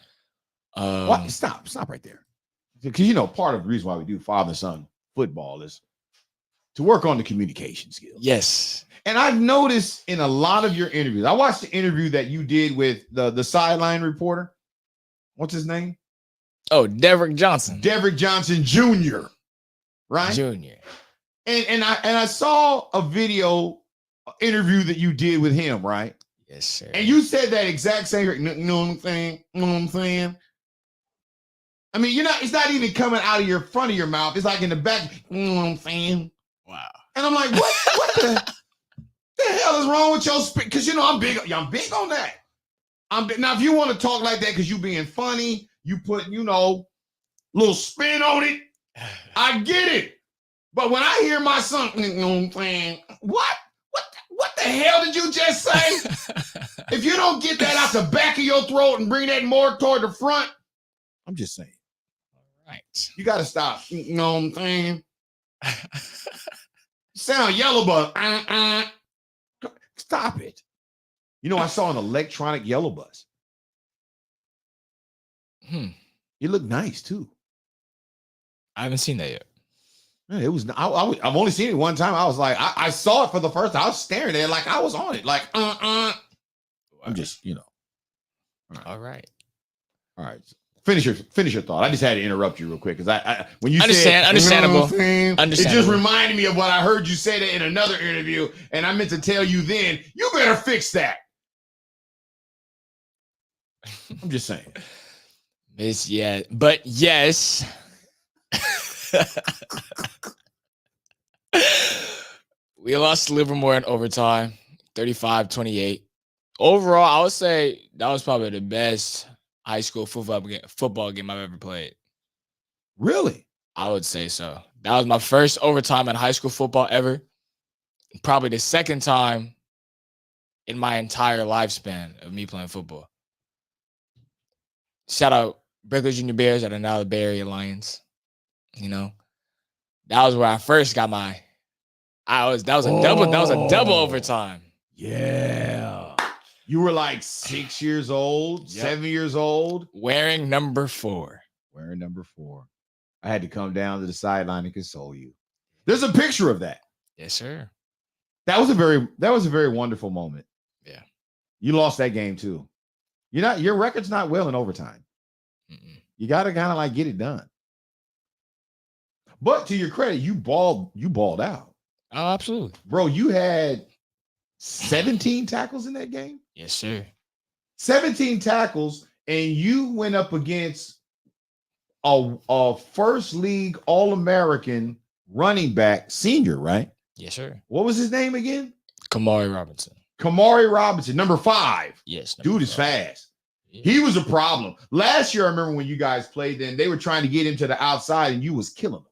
What? Stop right there. Because part of the reason why we do father son football is to work on the communication skills. Yes. And I've noticed in a lot of your interviews, I watched the interview that you did with the sideline reporter. What's his name? Oh, Derrick Johnson. Derrick Johnson Jr. Right? Jr. And I saw a video interview that you did with him, right? Yes, sir. And you said that exact same, you know what I'm saying? I mean, it's not even coming out of your front of your mouth. It's like in the back, you know what I'm saying? Wow. And I'm like, what the hell is wrong with your speech? Because I'm big on that. Now, if you want to talk like that because you being funny, you put, little spin on it, I get it. But when I hear my son, you know what I'm saying? What the hell did you just say? If you don't get that out the back of your throat and bring that more toward the front, I'm just saying. All right. You got to stop. You know what I'm saying? Sound yellow, but stop it. I saw an electronic yellow bus. It looked nice too. I haven't seen that yet. Yeah, it was. I've only seen it one time. I was like, I saw it for the first time. I was staring at it like I was on it. Like, I'm just, All right. Finish your thought. I just had to interrupt you real quick because I when you understandable. It just reminded me of what I heard you say that in another interview, and I meant to tell you then. You better fix that. I'm just saying. But yes. We lost to Livermore in overtime, 35-28. Overall, I would say that was probably the best high school football game I've ever played. Really? I would say so. That was my first overtime in high school football ever. Probably the second time in my entire lifespan of me playing football. Shout out Berkeley Junior Bears that are now the Bay Area Lions. You know, that was where I first got my. That was a double. That was a double overtime. Yeah. You were like 6 years old, 7 years old. Wearing number 4. Wearing number 4. I had to come down to the sideline and console you. There's a picture of that. Yes, sir. That was a very wonderful moment. Yeah. You lost that game too. Your record's not well in overtime. Mm-mm. You got to kind of like get it done. But to your credit, you balled out. Oh, absolutely. Bro, you had 17 tackles in that game? Yes, sir. 17 tackles, and you went up against a first league All-American running back senior, right? Yes, sir. What was his name again? Kamari Robinson. Kamari Robinson, number 5. Yes. Dude is fast. Yeah. He was a problem. Last year, I remember when you guys played then, they were trying to get him to the outside and you was killing him.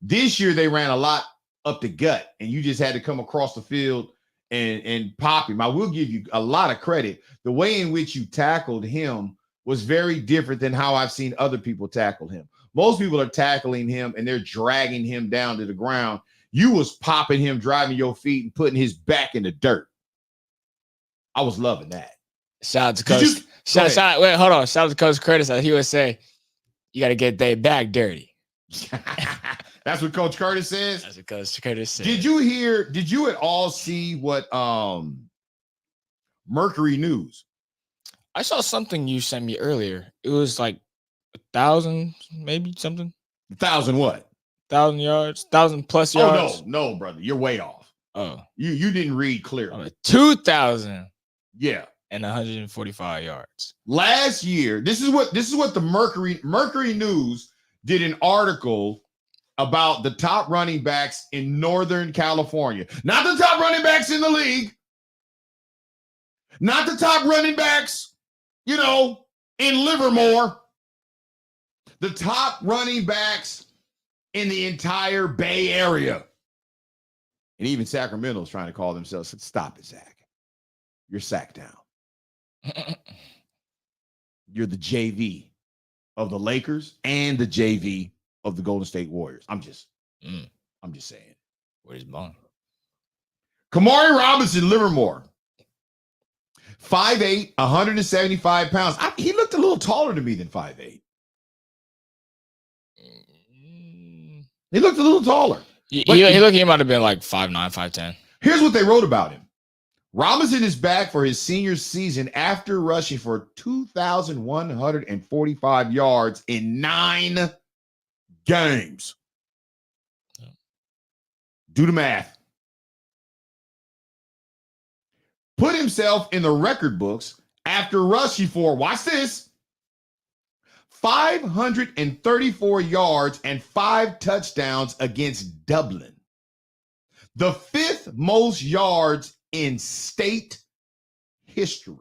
This year, they ran a lot up the gut and you just had to come across the field and pop him. I will give you a lot of credit. The way in which you tackled him was very different than how I've seen other people tackle him. Most people are tackling him and they're dragging him down to the ground. You was popping him, driving your feet and putting his back in the dirt. I was loving that. Shout out to Coach. Wait, hold on. Shout out to Coach Curtis. He would say, you got to get their back dirty. That's what Coach Curtis says? That's what Coach Curtis said. Did you at all see what Mercury News? I saw something you sent me earlier. It was like 1,000, maybe something. 1,000 what? 1,000 yards, 1,000+ yards. Oh no, brother, you're way off. Oh, you didn't read clearly. 2,000. Yeah, and 145 yards. Last year, this is what the Mercury News did an article about the top running backs in Northern California. Not the top running backs in the league. Not the top running backs, in Livermore. The top running backs in the entire Bay Area. And even Sacramento's trying to call themselves. Stop it, Zach. You're sacked down. You're the JV of the Lakers and the JV of the Golden State Warriors. I'm just saying. Where's Bond? Kamari Robinson, Livermore. 5'8", 175 pounds. He looked a little taller to me than 5'8". He looked a little taller. He might have been like 5'9", 5'10". Here's what they wrote about him. Robinson is back for his senior season after rushing for 2,145 yards in 9 games. Do the math. Put himself in the record books after rushing for, watch this, 534 yards and 5 touchdowns against Dublin. The 5th most yards in state history.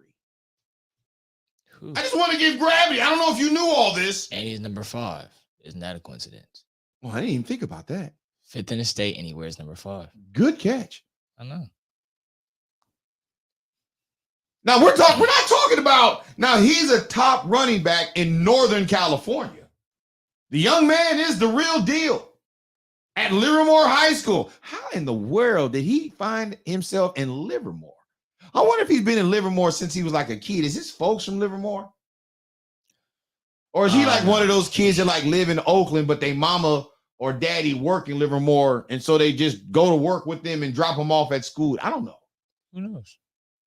I just want to give gravity. I don't know if you knew all this. And he's number 5. Isn't that a coincidence? Well, I didn't even think about that. 5th in the state, and he wears number 5. Good catch. I know. Now we're not talking about, now he's a top running back in Northern California. The young man is the real deal at Livermore High School. How in the world did he find himself in Livermore? I wonder if he's been in Livermore since he was like a kid. Is his folks from Livermore? Or is he like one of those kids that like live in Oakland, but they mama or daddy work in Livermore, and so they just go to work with them and drop them off at school? I don't know. Who knows?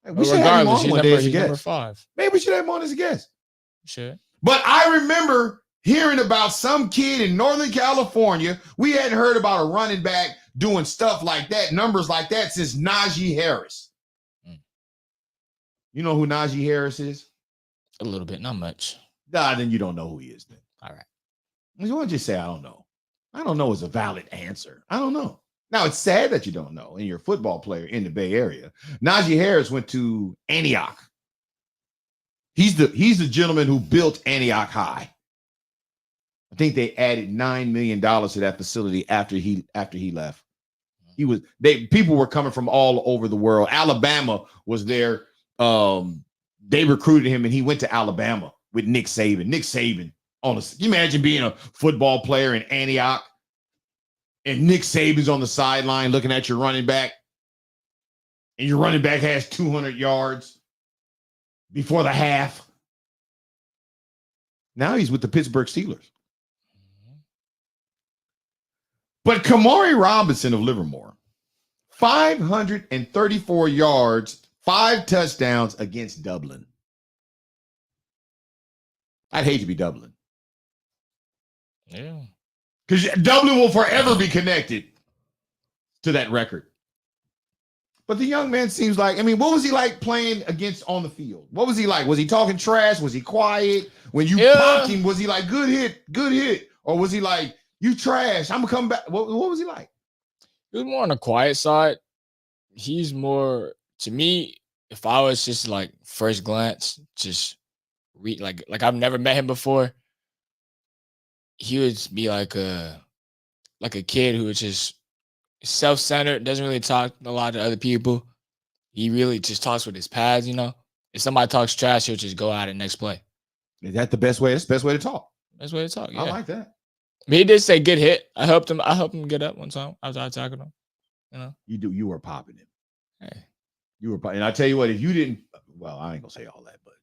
We should have him on one day as a number guest. 5. Maybe we should have him on as a guest. Sure. But I remember hearing about some kid in Northern California. We hadn't heard about a running back doing stuff like that, numbers like that, since Najee Harris. You know who Najee Harris is? A little bit, not much. Nah, then you don't know who he is then. All right. You want to just say, I don't know. I don't know is a valid answer. I don't know. Now, it's sad that you don't know, and you're a football player in the Bay Area. Najee Harris went to Antioch. He's the gentleman who built Antioch High. I think they added $9 million to that facility after he left. People were coming from all over the world. Alabama was there. They recruited him, and he went to Alabama with Nick Saban. Can you imagine being a football player in Antioch, and Nick Saban's on the sideline looking at your running back, and your running back has 200 yards before the half. Now he's with the Pittsburgh Steelers. But Kamari Robinson of Livermore, 534 yards, 5 touchdowns against Dublin. I'd hate to be Dublin. Yeah. Because Dublin will forever be connected to that record. But the young man seems like, what was he like playing against on the field? What was he like? Was he talking trash? Was he quiet? When you popped him, was he like, good hit? Or was he like, you trash, I'm going to come back? What was he like? He was more on the quiet side. He's more, to me, if I was just like first glance, just read, like I've never met him before, he would be like a kid who was just self-centered, doesn't really talk a lot to other people. He really just talks with his pads, If somebody talks trash, he'll just go out and next play. Is that the best way? That's the best way to talk. Best way to talk, yeah. I like that. But he did say good hit. I helped him get up one time after I tackled him. You were popping him. Hey. You were, and I tell you what, if you didn't, well, I ain't gonna say all that, but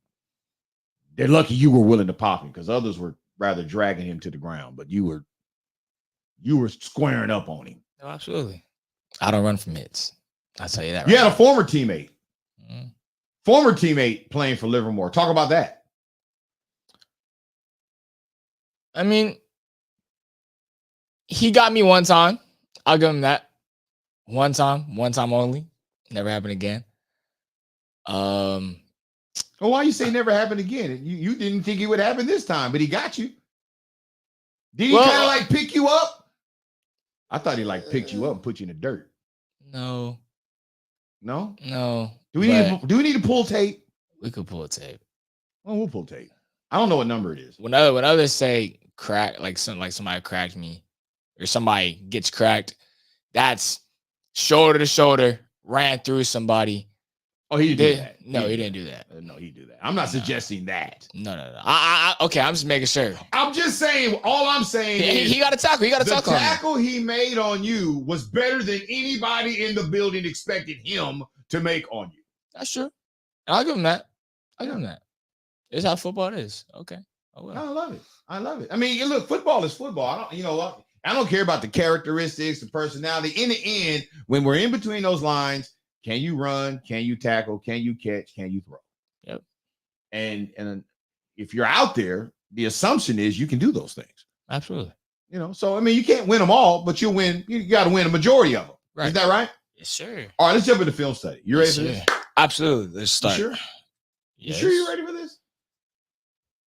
they're lucky you were willing to pop him, because others were rather dragging him to the ground, but you were squaring up on him. Oh, absolutely. I don't run from hits. I'll tell you that. You had a former teammate. Mm-hmm. Former teammate playing for Livermore. Talk about that. He got me one time. I'll give him that. One time only. Never happened again. Well, why you say never happened again? You didn't think it would happen this time, but he got you. Did he kind of like pick you up? I thought he like picked you up and put you in the dirt. No. Do we need to pull tape? We could pull tape. Well, we'll pull tape. I don't know what number it is. When others say crack, like somebody cracked me, or somebody gets cracked, that's shoulder to shoulder, ran through somebody. Oh, he did that. No, he didn't do that. No, he did that. I'm not suggesting that. No. Okay, I'm just making sure. I'm just saying. All I'm saying is he got a tackle. The tackle he made on you was better than anybody in the building expected him to make on you. That's true. I'll give him that. It's how football is. Okay. Oh, well. I love it. Look, football is football. I don't care about the characteristics, the personality. In the end, when we're in between those lines, can you run? Can you tackle? Can you catch? Can you throw? Yep. And if you're out there, the assumption is you can do those things. Absolutely. So you can't win them all, but you'll win. You got to win a majority of them. Right. Is that right? Yes, sir. All right, let's jump into film study. You ready for this? Absolutely. Let's start. You sure? Yes. You sure you're ready for this?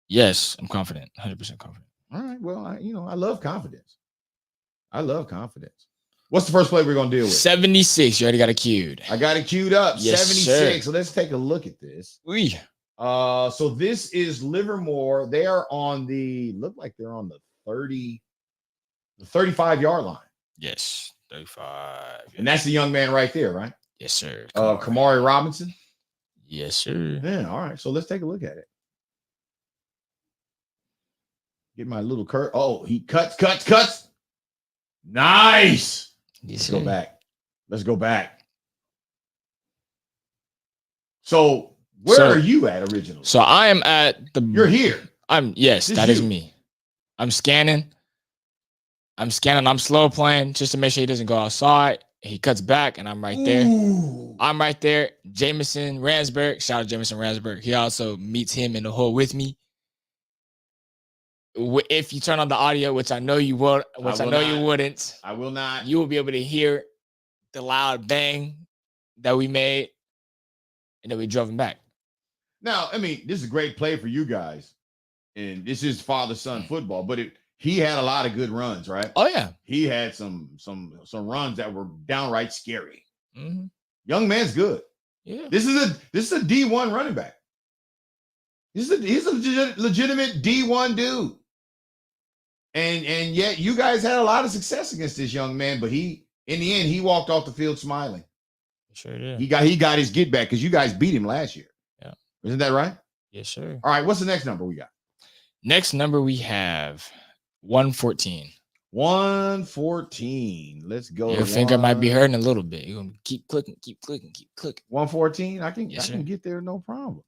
Yes, I'm confident. 100% confident. All right. Well, I love confidence. What's the first play we're going to deal with? 76. You already got it queued. I got it queued up. Yes, 76. Sir. So let's take a look at this. Oui. So this is Livermore. They are on look like they're on the 35-yard line. Yes, 35. And that's the young man right there, right? Yes, sir. Kamari Robinson. Yes, sir. Yeah, all right. So let's take a look at it. Get my little curve. Oh, he cuts. Nice. Yes, Let's go back. So where are you at originally? So I am at You're here. That is me. I'm scanning. I'm slow playing just to make sure he doesn't go outside. He cuts back and I'm right there. Ooh. I'm right there. Jamison Ransburg. Shout out Jamison Ransburg. He also meets him in the hole with me. If you turn on the audio, which I know you will, you wouldn't. I will not. You will be able to hear the loud bang that we made, and then we drove him back. Now, this is a great play for you guys, and this is father-son football. But he had a lot of good runs, right? Oh yeah. He had some runs that were downright scary. Mhm. Young man's good. Yeah. This is a D1 running back. He's a legitimate D1 dude. And yet you guys had a lot of success against this young man, but in the end, he walked off the field smiling. Sure did. He got his get back because you guys beat him last year. Yeah. Isn't that right? Yes, sir. All right. What's the next number we got? Next number we have 114. 114. Let's go. Your finger might be hurting a little bit. You're gonna keep clicking, keep clicking, keep clicking. 114. I can Yes, I can sir. get there, no problems.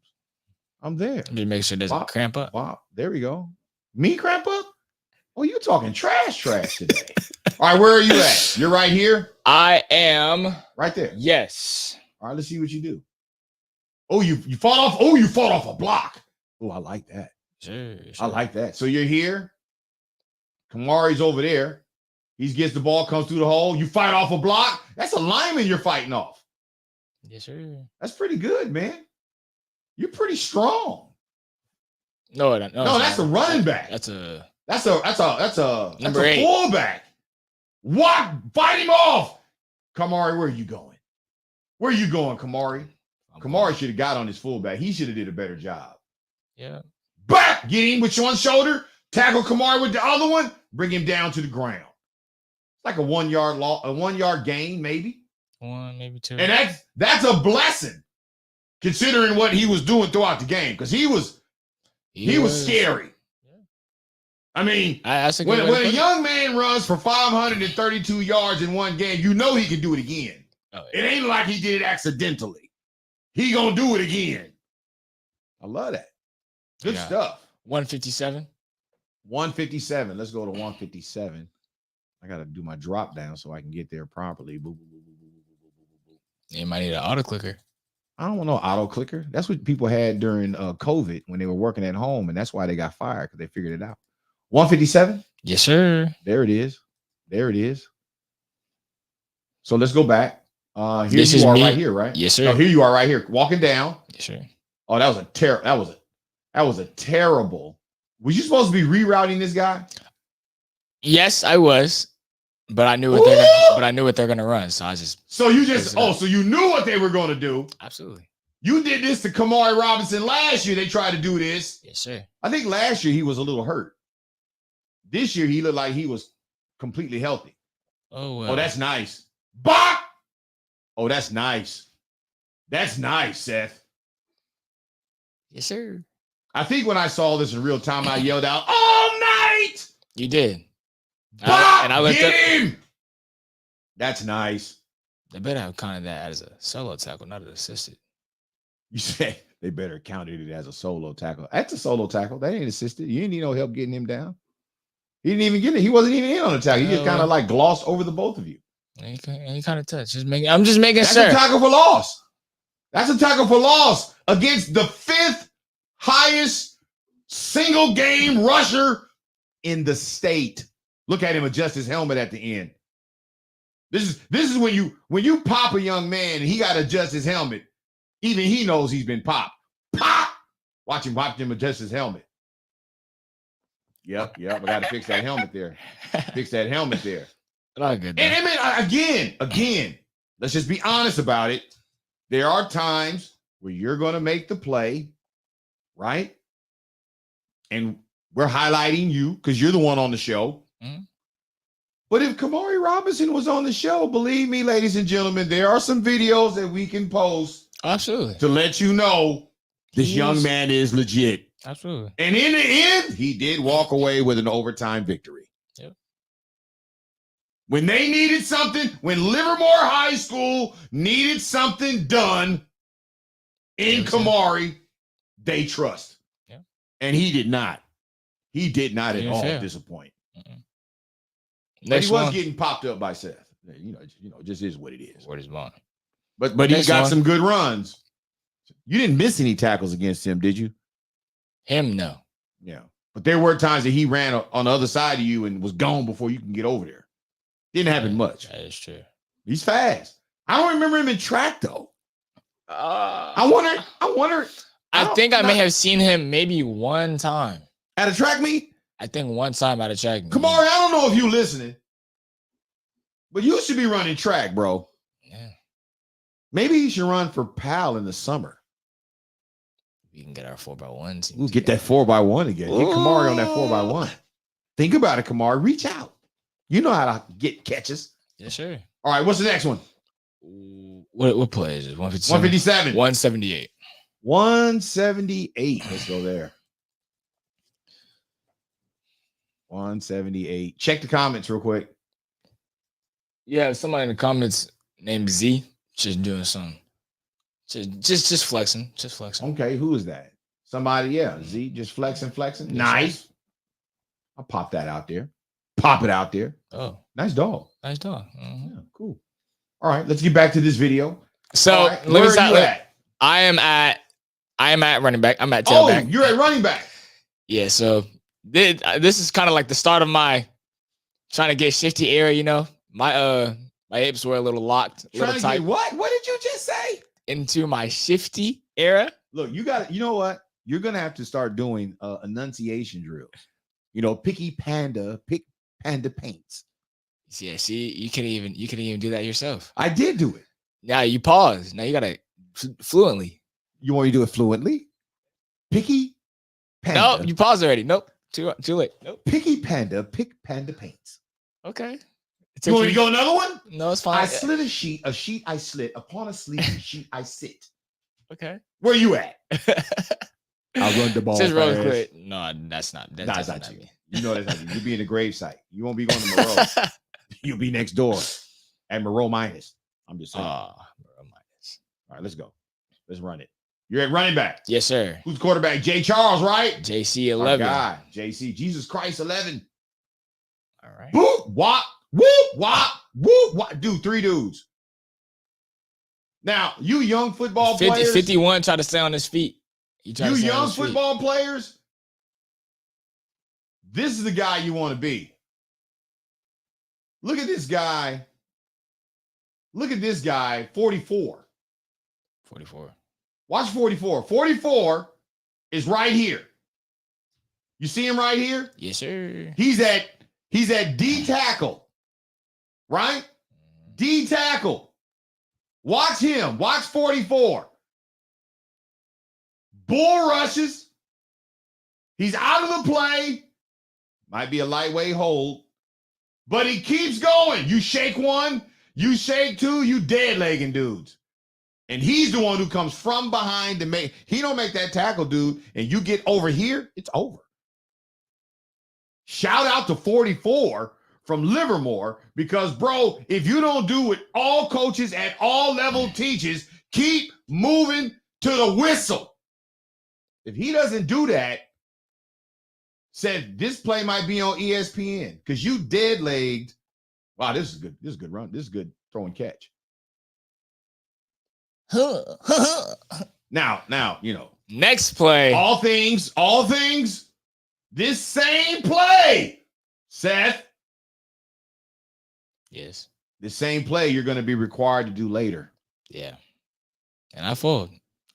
I'm there. Just make sure it doesn't cramp up. Wow. There we go. Me cramp up? Oh, you talking trash today. All right, where are you at? You're right here? I am Right there. yes. All right, let's see what you do. Oh, you fought off. Oh, you fought off a block. Oh, I like that. Sure. I like that. So you're here. Kamari's over there. He gets the ball, comes through the hole. You fight off a block. That's a lineman you're fighting off. Yes, sir. That's pretty good, man. You're pretty strong. No, that's a running back. That's a Number 8. Fullback. What? Fight him off. Kamari, where are you going? Where are you going, Kamari? Kamari should have got on his fullback. He should have did a better job. Yeah. Back. Get him with one shoulder. Tackle Kamari with the other one. Bring him down to the ground. It's like a 1 yard gain, maybe. 1, maybe 2. And that's a blessing, considering what he was doing throughout the game, because he was scary. I mean, when a young man runs for 532 yards in one game, you know he can do it again. Oh, yeah. It ain't like he did it accidentally. He gonna do it again. I love that. Good stuff. 157. 157. Let's go to 157. I gotta do my drop down so I can get there properly. You might need an auto clicker. I don't want no auto clicker. That's what people had during COVID when they were working at home, and that's why they got fired, because they figured it out. 157? Yes, sir. There it is. There it is. So let's go back. Here This you is are me. right here, right? Yes, sir. No, here you are right here, walking down. Yes, sir. Oh, that was a terrible. Was you supposed to be rerouting this guy? Yes, I was, but I knew what they're gonna run. So I just so you knew what they were gonna do. Absolutely. You did this to Kamari Robinson last year. They tried to do this. Yes, sir. I think last year he was a little hurt. This year he looked like he was completely healthy. Oh, well. Oh, that's nice. Bop! Oh, that's nice. That's nice, Seth. Yes, sir. I think when I saw this in real time, I yelled out, "All night!" You did. Bop! I looked Get up. him! That's nice. They better have counted that as a solo tackle, not an assisted. You say they better counted it as a solo tackle. That's a solo tackle. That ain't assisted. You didn't need no help getting him down. He didn't even get it. He wasn't even in on the tackle. He just kind of like glossed over the both of you. Any kind of touch. I'm just making That's sure. a tackle for loss. That's a tackle for loss against the 5th highest single game rusher in the state. Look at him adjust his helmet at the end. This is when you pop a young man and he got to adjust his helmet. Even he knows he's been popped. Pop! Watch him adjust his helmet. Yep. I got to fix that helmet there. Fix that helmet there. Not good. And I mean, again, let's just be honest about it. There are times where you're going to make the play, right? And we're highlighting you because you're the one on the show. Mm-hmm. But if Kamari Robinson was on the show, believe me, ladies and gentlemen, there are some videos that we can post. Absolutely. To let you know this young man is legit. Absolutely. And in the end, he did walk away with an overtime victory. Yep. When they needed something, when Livermore High School needed something done in Kamari, they trust. Yeah. And he did not. He did not at all disappoint. But he was getting popped up by Seth. You know, just is what it is. Word is bond. But he got some good runs. You didn't miss any tackles against him, did you? Him, no. Yeah. But there were times that he ran on the other side of you and was gone before you can get over there. Didn't happen much. That is true. He's fast. I don't remember him in track, though. I wonder. I think I may have seen him maybe one time. At a track meet? I think one time at a track meet. Kamari, I don't know if you listening, but you should be running track, bro. Yeah. Maybe you should run for PAL in the summer. We can get our 4x1s. We'll get that 4x1 again. Get Kamari on that 4x1. Think about it, Kamari. Reach out. You know how to get catches. Yes, sir. All right, what's the next one? What play is it? 157? 157. 178. 178. Let's go there. 178. Check the comments real quick. Yeah, somebody in the comments named Z just doing something. Just flexing. Just flexing. Okay, who is that? Somebody, yeah. Z just flexing. Yes, Nice. sir. I'll pop that out there. Pop it out there. Oh, Nice dog. nice dog. Mhm. Yeah, cool. All right, let's get back to this video. So All right, let where me are start. you at? I am at running back. I'm at Oh, tailback. you're at running back. Yeah, so this is kind of like the start of my trying to get shifty area, you know. My hips were a little locked, a Trying little to tight get what? What did you just say? into my shifty era. Look, you know what? You're gonna have to start doing enunciation drills. You know, pick panda paints. Yeah, see, you can even do that yourself. I did do it. Now you pause. Now you gotta fluently. You want me to do it fluently? Picky panda. Nope, you paused already. Nope, too late. Nope. Picky panda, pick panda paints. Okay. You want me to go another one? No, it's fine. I slit a sheet I slit. Upon a sleeping sheet I sit. Okay. Where you at? I'll run the ball. Just real fast. quick. No, that's not. Nah, That's that's not not me. You know that's not you. You'll be in the grave site. You won't be going to Moreau. You'll be next door at Moreau minus. I'm just saying. All right, let's go. Let's run it. You're at running back. Yes, sir. Who's quarterback? Jay Charles, right? JC My 11. God, JC, Jesus Christ 11. All right. Boop, wop, whoop, wop, whoop, wop. Dude, 3 dudes. Now, you young football 50, players. 51 try to stay on his feet. He tried You to stay on young his feet. football players. This is the guy you want to be. Look at this guy. Look at this guy, 44. 44. Watch 44. 44 is right here. You see him right here? Yes, sir. He's at D tackle. Right? D tackle. Watch him. Watch 44. Bull rushes. He's out of the play. Might be a lightweight hold. But he keeps going. You shake one, you shake two, you dead legging dudes. And he's the one who comes from behind to make. He don't make that tackle, dude. And you get over here, it's over. Shout out to 44 from Livermore because, bro, if you don't do what all coaches at all level teaches, keep moving to the whistle. If he doesn't do that, said this play might be on ESPN because you dead legged. Wow, this is good. This is good run. This is good throw and catch. Now, you know. Next play. All things, this same play, Seth. Yes. The same play you're going to be required to do later. Yeah. And I fold.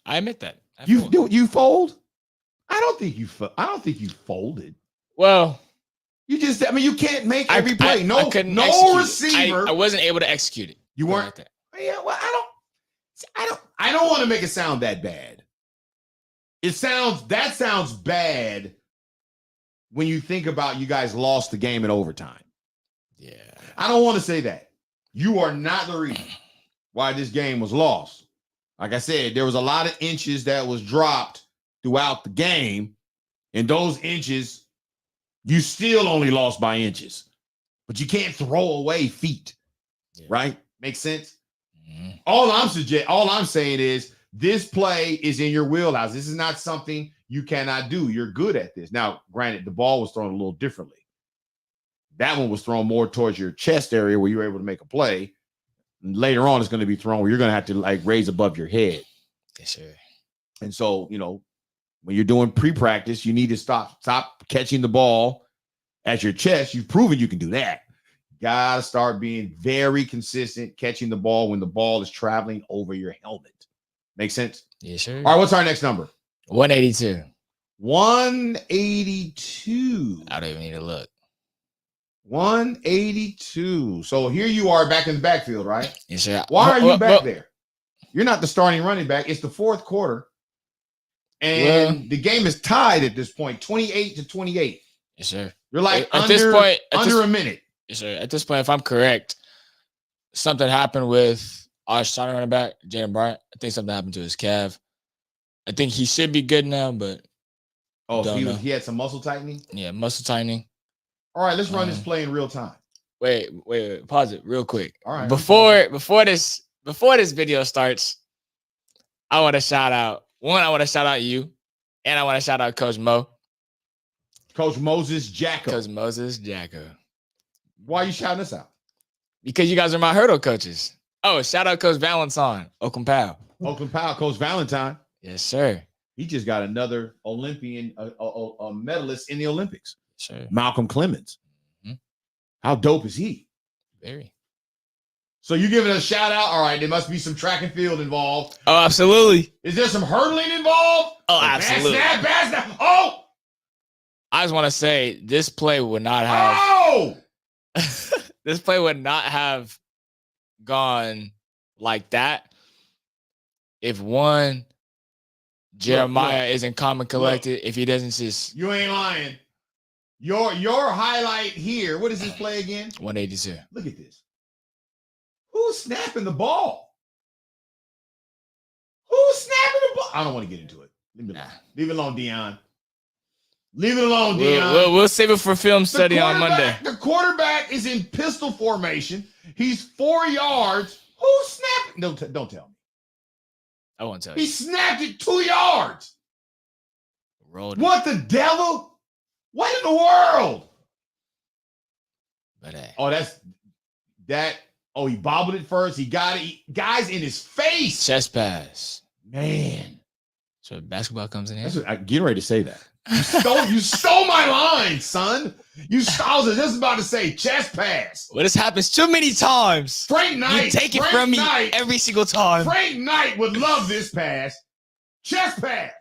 I admit that. You fold? I don't think you folded. Well, you can't make every play. I couldn't execute receiver. I wasn't able to execute it. You weren't. Like that. Yeah, well, I don't want to make it sound that bad. That sounds bad when you think about you guys lost the game in overtime. Yeah. I don't want to say that. You are not the reason why this game was lost. Like I said, there was a lot of inches that was dropped throughout the game, and those inches, you still only lost by inches. But you can't throw away feet, right? Makes sense? Mm-hmm. All I'm saying is this play is in your wheelhouse. This is not something you cannot do. You're good at this. Now, granted, the ball was thrown a little differently. That one was thrown more towards your chest area where you were able to make a play. And later on, it's going to be thrown where you're going to have to raise above your head. Yes, sir. And so, when you're doing pre-practice, you need to stop catching the ball at your chest. You've proven you can do that. Got to start being very consistent, catching the ball when the ball is traveling over your helmet. Make sense? Yes, sir. All right, what's our next number? 182. 182. I don't even need to look. 182. So here you are back in the backfield, right? Yes, sir. Why are you back there? You're not the starting running back. It's the fourth quarter. And the game is tied at this point, 28-28. Yes, sir. You're like at this point, a minute. Yes, sir. At this point, if I'm correct, something happened with our starting running back, Jalen Bryant. I think something happened to his calf. I think he should be good now, but so he had some muscle tightening? Yeah, muscle tightening. All right, let's run this play in real time. Wait. Pause it real quick. All right. Before this video starts, I want to shout out you, and I want to shout out Coach Mo. Coach Moses Jacko. Coach Moses Jacko. Why are you shouting us out? Because you guys are my hurdle coaches. Oh, shout out Coach Valentine, Oakland Powell. Oakland Powell, Coach Valentine. Yes, sir. He just got another Olympian, a medalist in the Olympics. Sure. Malcolm Clemens. Mm-hmm. How dope is he? Very. So you giving a shout out? All right, there must be some track and field involved. Oh, absolutely. Is there some hurdling involved? Oh, absolutely. Pass snap. Oh! I just want to say this play would not have. Oh! This play would not have gone like that if Jeremiah isn't calm and collected. If he doesn't just. You ain't lying. Your highlight here. What is this play again? 182. Look at this. Who's snapping the ball? Who's snapping the ball? I don't want to get into it. Leave it alone, Dion. Leave it alone, Dion. We'll save it for film study on Monday. The quarterback is in pistol formation. He's 4 yards. Who's snapping? Don't tell me. I won't tell you. He snapped it 2 yards. Rolled what the devil? What in the world? But he bobbled it first. He got it. Guys in his face. Chest pass. Man. So basketball comes in here. I'm getting ready to say that. You stole my line, son. I was just about to say chest pass. Well, this happens too many times. Frank Knight. You take it from me every single time. Frank Knight would love this pass. Chest pass.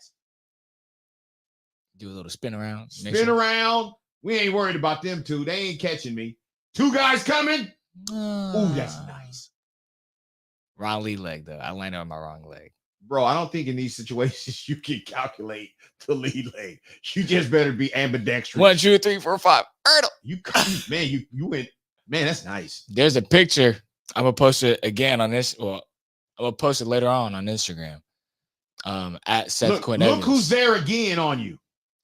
Do a little spin around. Around. We ain't worried about them two. They ain't catching me. 2 guys coming. Ooh, that's nice. Wrong lead leg, though. I landed on my wrong leg. Bro, I don't think in these situations you can calculate the lead leg. You just better be ambidextrous. 1, 2, 3, 4, 5. You went. Man, that's nice. There's a picture. I'm gonna post it again on this. Well, I'm gonna post it later on Instagram. At Seth Quinn Evans. Look who's there again on you.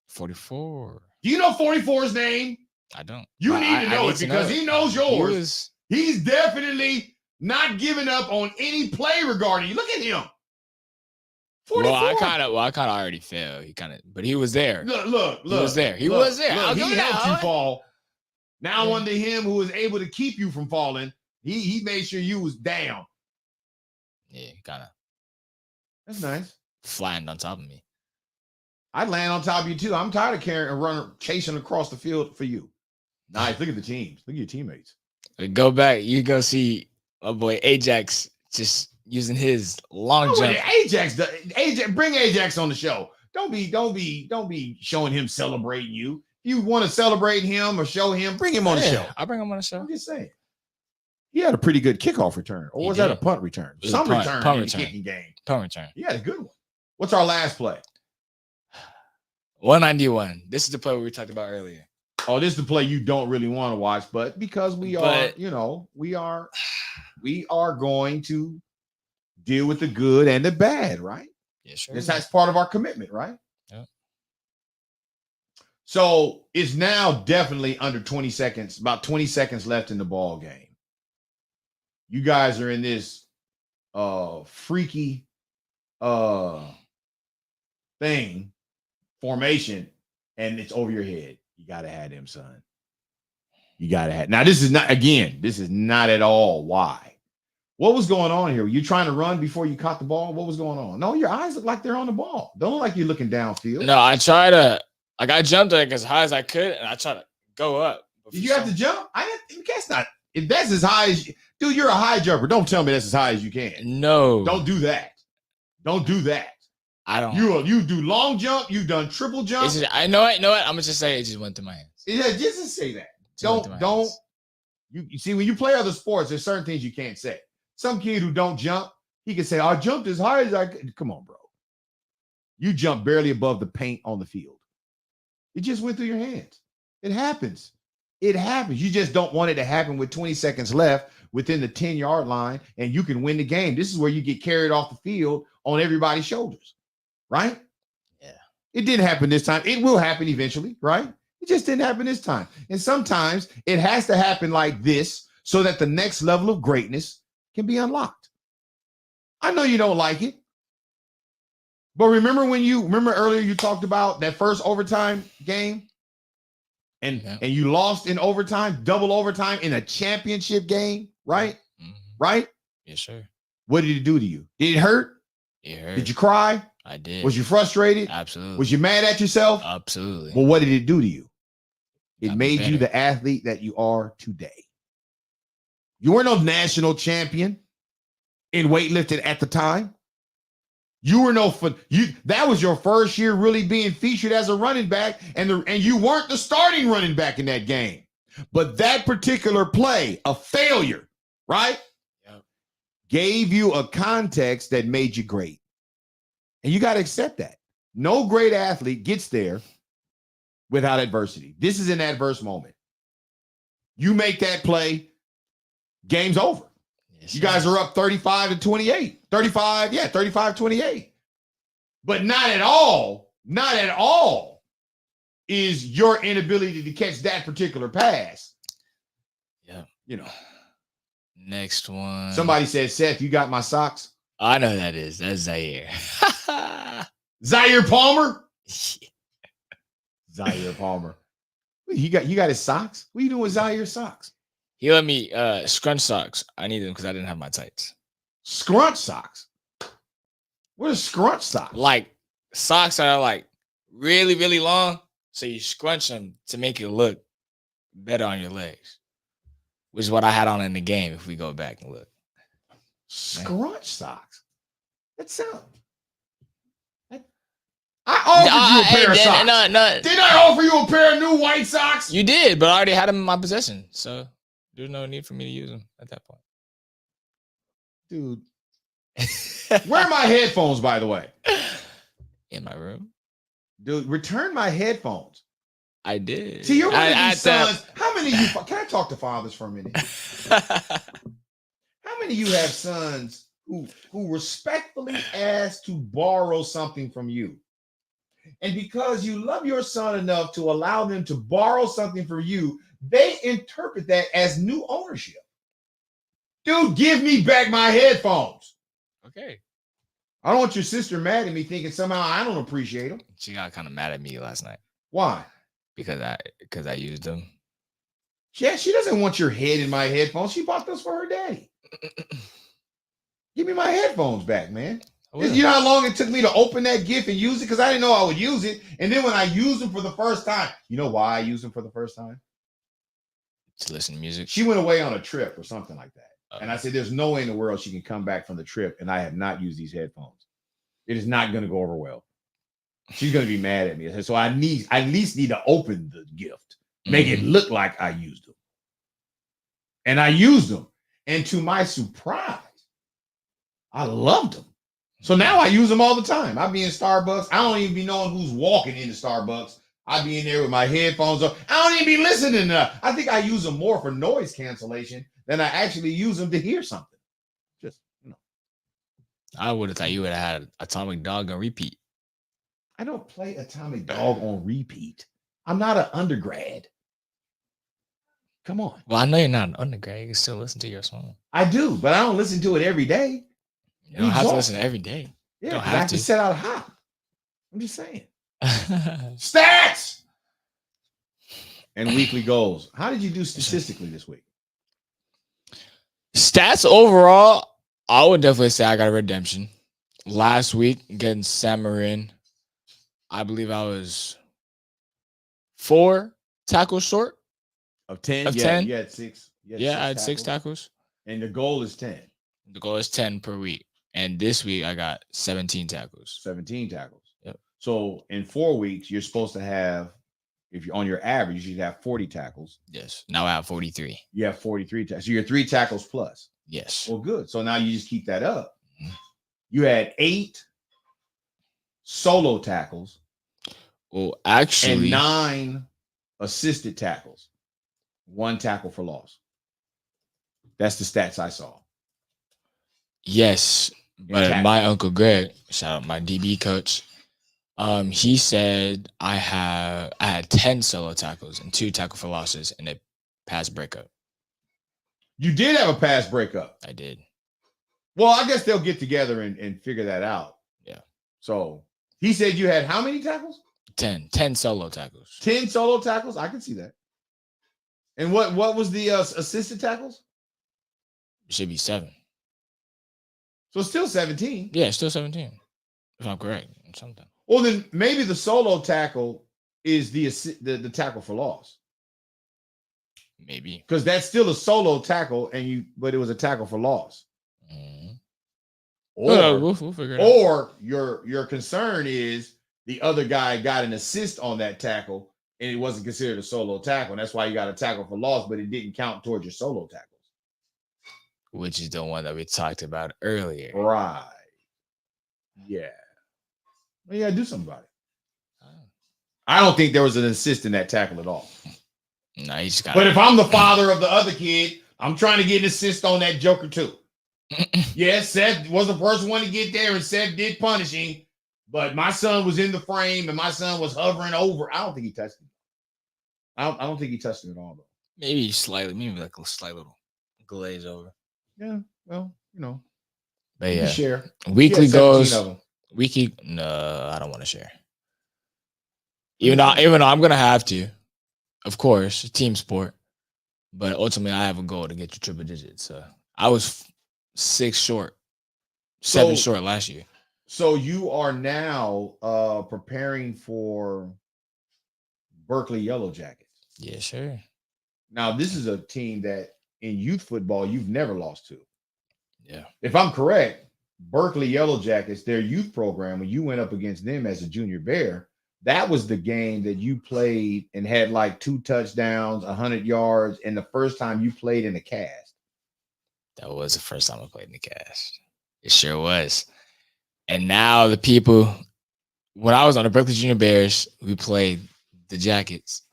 44. Do you know 44's name? I don't. You need to know it because he knows yours. He's definitely not giving up on any play regarding you. Look at him. 44. Well, I kind of already failed. But he was there. Look. He was there. He was there. Look, he helped you fall. Now unto him who was able to keep you from falling, he made sure you was down. Yeah, kind of. That's nice. Flying on top of me. I'd land on top of you too. I'm tired of carrying a runner chasing across the field for you. Nice. Look at the teams. Look at your teammates. Go back. You go see my boy Ajax just using his long jump. Ajax, bring Ajax on the show. Don't be showing him celebrating you. If you want to celebrate him or show him, bring him on the show. I'll bring him on the show. I'm just saying. He had a pretty good kickoff return. Or was that a punt return? Some return in the kicking game. Punt return. He had a good one. What's our last play? 191. This is the play we talked about earlier. Oh, this is the play you don't really want to watch, but because we are going to deal with the good and the bad, right? Yeah, sure. That's part of our commitment, right? Yeah. So it's now definitely under 20 seconds, about 20 seconds left in the ball game. You guys are in this freaky formation, and it's over your head. You gotta have him, son. You gotta have. Now, this is not at all why. What was going on here? Were you trying to run before you caught the ball? What was going on? No, your eyes look like they're on the ball. Don't look like you're looking downfield. No, I jumped like as high as I could, and I tried to go up. Did you have to jump? I guess not. If that's as high as dude, you're a high jumper. Don't tell me that's as high as you can. No. Don't do that. Don't do that. I don't. You do long jump. You done triple jump. It's just, I know it. Know what? I'm gonna just say it just went through my hands. Yeah, just say that. Just went through my hands. You see, when you play other sports, there's certain things you can't say. Some kid who don't jump, he can say, I jumped as high as I could. Come on, bro. You jump barely above the paint on the field. It just went through your hands. It happens. It happens. You just don't want it to happen with 20 seconds left within the 10-yard line, and you can win the game. This is where you get carried off the field on everybody's shoulders, right? Yeah. It didn't happen this time. It will happen eventually, right? It just didn't happen this time. And sometimes it has to happen like this so that the next level of greatness can be unlocked. I know you don't like it. But remember earlier you talked about that first overtime game and you lost in overtime, double overtime in a championship game, right? Mm-hmm. Right? Yes, sir. What did it do to you? Did it hurt? It hurt. Did you cry? I did. Was you frustrated? Absolutely. Was you mad at yourself? Absolutely. Well, what did it do to you? It Got made me you better. the athlete that you are today. You were no national champion in weightlifting at the time. You were that was your first year really being featured as a running back, and you weren't the starting running back in that game. But that particular play, a failure, right? Yep. Gave you a context that made you great. And you got to accept that. No great athlete gets there without adversity. This is an adverse moment. You make that play, game's over. Yes, you guys are up 35-28. 35-28. But not at all is your inability to catch that particular pass. Yeah. You know. Next one. Somebody said, Seth, you got my socks? I know who that is. That's Zaire. Zaire Palmer? Zaire Palmer. You got his socks? What are you doing with Zaire's socks? He let me scrunch socks. I need them because I didn't have my tights. Scrunch socks? What is scrunch socks? Like socks that are like really, really long. So you scrunch them to make it look better on your legs. Which is what I had on in the game if we go back and look. Scrunch socks? That sounds... I offered you a pair of socks. No. Did I offer you a pair of new white socks? You did, but I already had them in my possession. So there's no need for me to use them at that point. Dude. Where are my headphones, by the way? In my room. Dude, return my headphones. I did. See, you're one of these sons. How many of you... Can I talk to fathers for a minute? How many of you have sons who respectfully ask to borrow something from you? And because you love your son enough to allow them to borrow something from you, they interpret that as new ownership. Dude, give me back my headphones. Okay. I don't want your sister mad at me thinking somehow I don't appreciate them. She got kind of mad at me last night. Why? Because I used them. Yeah, she doesn't want your head in my headphones. She bought those for her daddy. Give me my headphones back, man. You know how long it took me to open that gift and use it? Because I didn't know I would use it. And then when I used them for the first time, you know why I used them for the first time? To listen to music. She went away on a trip or something like that. And I said, there's no way in the world she can come back from the trip and I have not used these headphones. It is not going to go over well. She's going to be mad at me. I said, so I at least need to open the gift, make it look like I used them. And I used them. And to my surprise, I loved them. So now I use them all the time. I be in Starbucks. I don't even be knowing who's walking into Starbucks. I be in there with my headphones on. I don't even be listening enough. I think I use them more for noise cancellation than I actually use them to hear something. Just, you know. I would have thought you would have had Atomic Dog on repeat. I don't play Atomic Dog on repeat. I'm not an undergrad. Come on. Well, I know you're not an undergrad. You can still listen to your song. I do, but I don't listen to it every day. You don't have to listen every day. Yeah, don't I have to set out hot. I'm just saying. Stats and weekly goals. How did you do statistically this week? Stats overall, I would definitely say I got a redemption. Last week against Samarin, I believe I was 4 tackles short. Of 10? Of 10? You had 6. I had 6 tackles. And the goal is 10. The goal is 10 per week. And this week I got 17 tackles. 17 tackles. Yep. So in 4 weeks, you're supposed to have, if you're on your average, you should have 40 tackles. Yes. Now I have 43. You have 43 tackles. So you're 3 tackles plus. Yes. Well, good. So now you just keep that up. Mhm. You had 8 solo tackles Well, actually, and 9 assisted tackles. 1 tackle for loss. That's the stats I saw. yes. But tackle. my Uncle Greg, shout out my DB coach, he said I had 10 solo tackles and 2 tackle for losses and a pass breakup. You did have a pass breakup. I did. Well, I guess they'll get together and figure that out. Yeah. So he said you had how many tackles? 10 solo tackles. 10 solo tackles. I can see that. And what was the assisted tackles? It should be 7. So still 17. Yeah, still 17. If I'm correct. Something. Well, then maybe the solo tackle is the tackle for loss. Maybe. Because that's still a solo tackle, but it was a tackle for loss. Mm-hmm. Or, we'll figure it out. or your concern is the other guy got an assist on that tackle and it wasn't considered a solo tackle. And that's why you got a tackle for loss, but it didn't count towards your solo tackles. Which is the one that we talked about earlier. Right. Yeah. Well, you got to do something about it. I don't think there was an assist in that tackle at all. No, he just got. But if I'm the father of the other kid, I'm trying to get an assist on that joker too. Yes, Seth was the first one to get there, and Seth did punish him. But my son was in the frame, and my son was hovering over. I don't think he touched him. I don't think he touched him at all, though. Maybe slightly, maybe like a slight little glaze over. Yeah, well, But you yeah, share. weekly He had 17 goes. of them. Weekly, no, I don't want to share. Even though I'm gonna have to, of course, team sport. But ultimately, I have a goal to get to triple digits. So I was 7 short last year. So you are now preparing for Berkeley Yellow Jackets. Yeah, sure. Now, this is a team that in youth football you've never lost to. Yeah. If I'm correct, Berkeley Yellow Jackets, their youth program, when you went up against them as a junior bear, that was the game that you played and had like 2 touchdowns, 100 yards, and the first time you played in the cast. That was the first time I played in the cast. It sure was. And now the people, when I was on the Berkeley Junior Bears, we played the Jackets,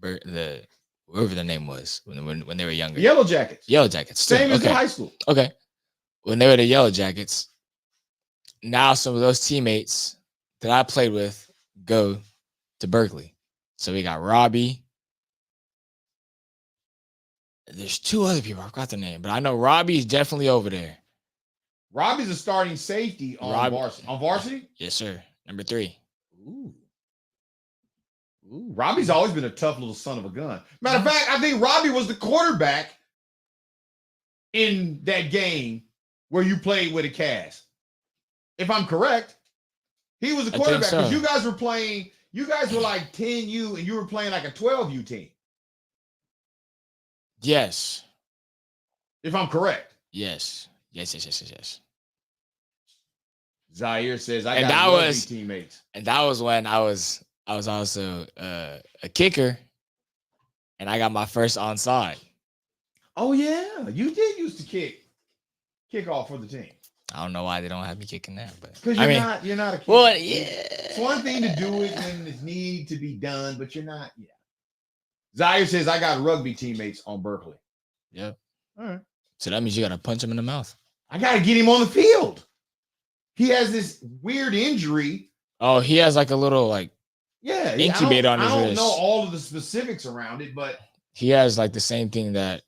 whoever their name was when they were younger. Yellow Jackets. Yellow Jackets. Same as the high school. Okay. When they were the Yellow Jackets, now some of those teammates that I played with go to Berkeley. So we got Robbie. There's 2 other people. I forgot their name, but I know Robbie's definitely over there. Robbie's a starting safety on varsity. On varsity? Yes, sir. Number 3. Ooh. Robbie's always been a tough little son of a gun. Matter of fact, I think Robbie was the quarterback in that game where you played with a cast. If I'm correct, he was the quarterback because you guys were like 10U and you were playing like a 12U team. Yes. If I'm correct. Yes. Zaire says I got rugby teammates. And that was when I was also a kicker, and I got my first onside. Oh yeah, you did used to kick off for the team. I don't know why they don't have me kicking that, but because you're not a kicker. Well, yeah, it's one thing to do it when it needs to be done, but you're not. Yeah. Zaire says I got rugby teammates on Berkeley. Yep. All right. So that means you got to punch him in the mouth. I got to get him on the field. He has this weird injury. Oh, he has like a little incubator on his wrist. I don't know all of the specifics around it, but he has like the same thing that,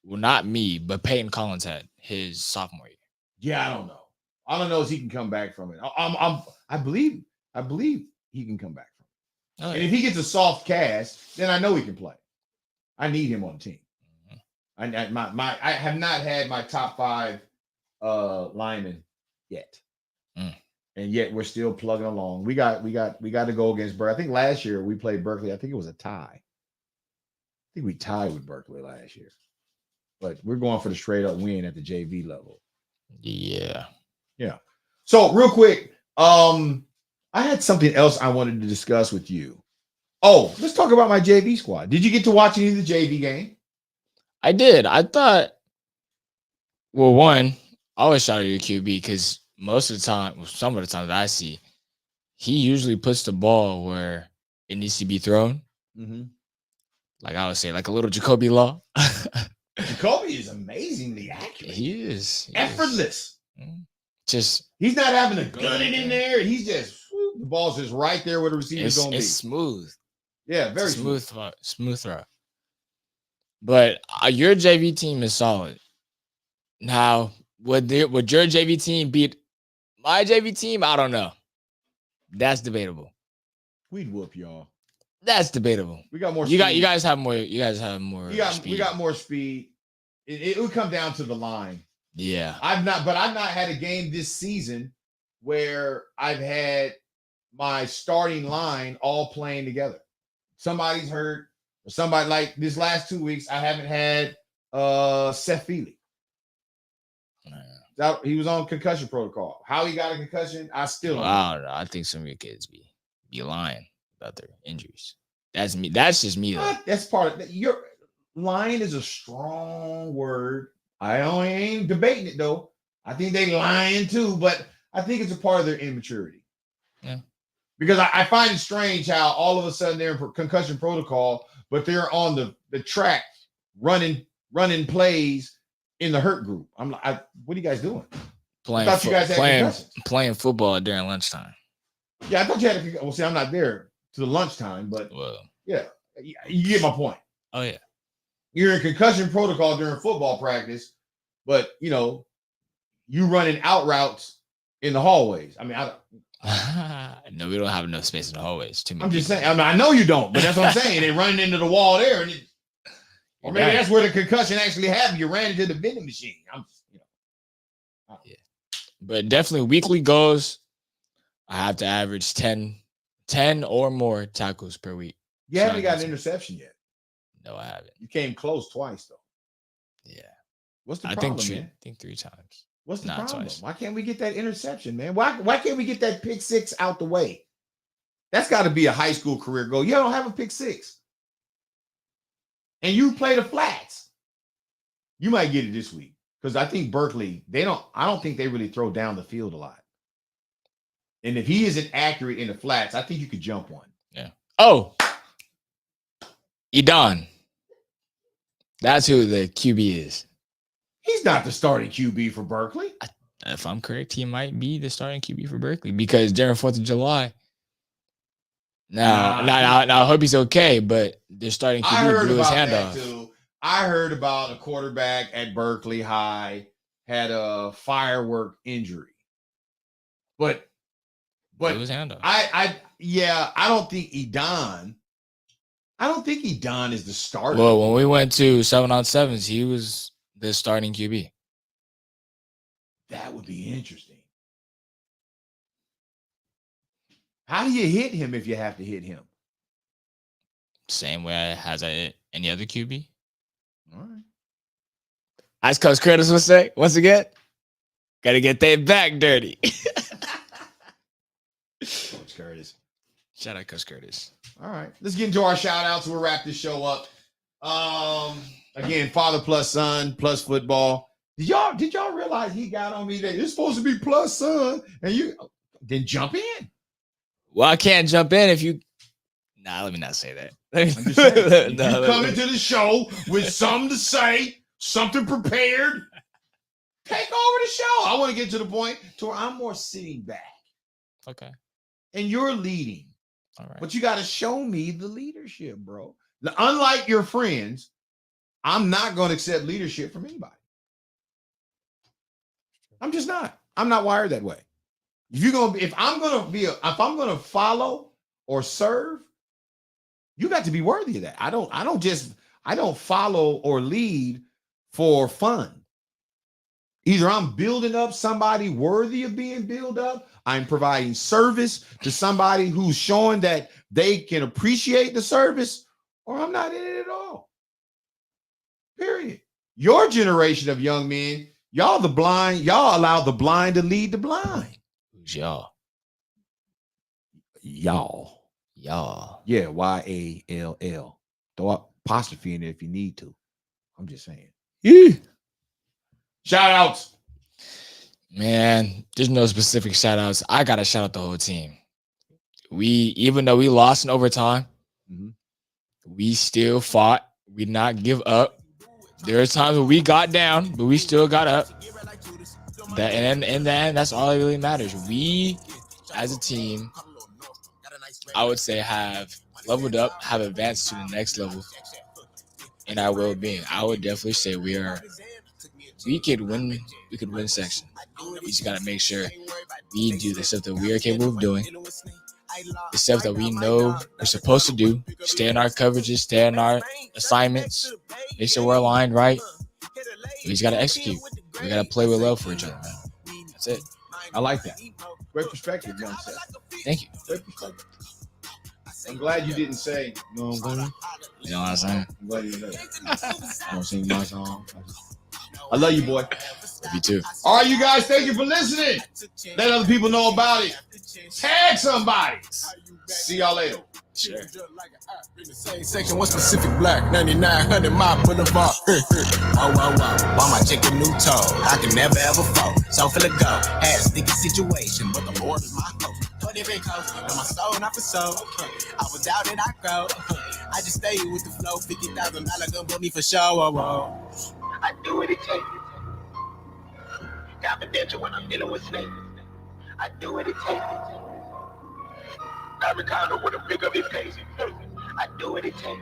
well, not me, but Peyton Collins had his sophomore year. Yeah, I don't know. All I know is he can come back from it. I believe he can come back from it. Oh, and if he gets a soft cast, then I know he can play. I need him on the team. Mm-hmm. I have not had my top 5 linemen yet. And yet we're still plugging along. We got to go against Berkeley. I think last year we played Berkeley. I think it was a tie. I think we tied with Berkeley last year. But we're going for the straight up win at the JV level. Yeah. Yeah. So real quick, I had something else I wanted to discuss with you. Oh, let's talk about my JV squad. Did you get to watch any of the JV game? I did. I thought, well, one, I always shout out your QB because most of the time, well, some of the time that I see, he usually puts the ball where it needs to be thrown. Mm-hmm. Like I would say, like a little Jacoby Law. Jacoby is amazingly accurate. He is. Effortless. Just he's not having to gun it in there. He's just the ball's just right there where the receiver's gonna be. It's smooth. Yeah, very smooth. Smooth throw. But your JV team is solid. Now, would your JV team beat my JV team? I don't know. That's debatable. We'd whoop y'all. That's debatable. We got more. You guys have more. You guys have more. We got more speed. It would come down to the line. Yeah. I've not had a game this season where I've had my starting line all playing together. Somebody's hurt, or somebody like this last 2 weeks. I haven't had Seth Feely. He was on concussion protocol. How he got a concussion, I still don't know. I don't know. I think some of your kids be lying about their injuries. That's me. That's just me though. That's part of your lying is a strong word. I ain't debating it though. I think they lying too, but I think it's a part of their immaturity. Yeah. Because I find it strange how all of a sudden they're in concussion protocol, but they're on the track running plays in the hurt group. I'm like, what are you guys doing? Playing football during lunchtime. Yeah, I thought you had a well. See, I'm not there to the lunchtime, but yeah, you get my point. Oh yeah, you're in concussion protocol during football practice, but you running out routes in the hallways. I mean, no, we don't have enough space in the hallways. I'm just saying. I mean, I know you don't, but that's what I'm saying. They're running into the wall there, or maybe that's where the concussion actually happened. You ran into the vending machine. Yeah, but definitely weekly goals. I have to average 10 or more tackles per week. You haven't got an interception yet. No, I haven't. You came close twice though. Yeah. What's the problem, man? I think 3 times. What's the problem? Twice. Why can't we get that interception, man? Why can't we get that pick six out the way? That's got to be a high school career goal. You don't have a pick six. And you play the flats. You might get it this week. Because I think Berkeley, I don't think they really throw down the field a lot. And if he isn't accurate in the flats, I think you could jump one. Yeah. Oh. Edon. That's who the QB is. He's not the starting QB for Berkeley. If I'm correct, he might be the starting QB for Berkeley because during 4th of July. Now, I hope he's okay, but they're starting QB blew his hand off. Too. I heard about a quarterback at Berkeley High had a firework injury. But blew his hand off. I don't think Edon is the starter. Well, when we went to 7-on-7s, he was the starting QB. That would be interesting. How do you hit him if you have to hit him? Same way as any other QB. All right. As Coach Curtis would say, once again, got to get that back dirty. Coach Curtis. Shout out Coach Curtis. All right. Let's get into our shout outs. We'll wrap this show up. Again, father plus son plus football. Did y'all realize he got on me that it's supposed to be plus son and you then jump in? Well, I can't jump in if you. Nah, let me not say that. I'm just saying, you come into the show with something to say, something prepared. Take over the show. I want to get to the point to where I'm more sitting back. Okay. And you're leading. All right. But you got to show me the leadership, bro. Now, unlike your friends, I'm not going to accept leadership from anybody. I'm just not. I'm not wired that way. If I'm gonna follow or serve, you got to be worthy of that. I don't follow or lead for fun. Either I'm building up somebody worthy of being built up, I'm providing service to somebody who's showing that they can appreciate the service, or I'm not in it at all. Period. Your generation of young men, Y'all the blind. Y'all allow the blind to lead the blind. Who's y'all? Y'all. Y'all. Yeah, YALL. Throw apostrophe in there if you need to. I'm just saying. Yeah. Shout outs. Man, there's no specific shout outs. I gotta shout out the whole team. Even though we lost in overtime, we still fought. We did not give up. There are times when we got down, but we still got up. And in the end, that's all that really matters. We, as a team, I would say have leveled up, have advanced to the next level in our well-being. I would definitely say we could win section. We just gotta make sure we do the stuff that we are capable of doing, the stuff that we know we're supposed to do, stay in our coverages, stay in our assignments, make sure we're aligned right. We just gotta execute. We gotta play with love for each other, man. That's it. I like that. Great perspective, young Seth. Thank you. Great perspective. I'm glad you didn't say, you know what I'm saying? You know what I'm saying? I'm glad you didn't say. I don't sing my song. I love you, boy. Me too. All right, you guys, thank you for listening. Let other people know about it. Tag somebody. See y'all later. Sure. In the same section, one specific block, 9900 mile boulevard. Oh, why my chicken new toe? I can never ever fall. So for the go, had a sticky situation, but the Lord is my host. 20 big coats, and my soul not for soul. I was out and I go. I just stay with the flow, $50,000 gun put me for show. I do what it takes. Confidential when I'm dealing with snakes. I do what it takes. I'm a kind of with a big of his case. I do what it takes.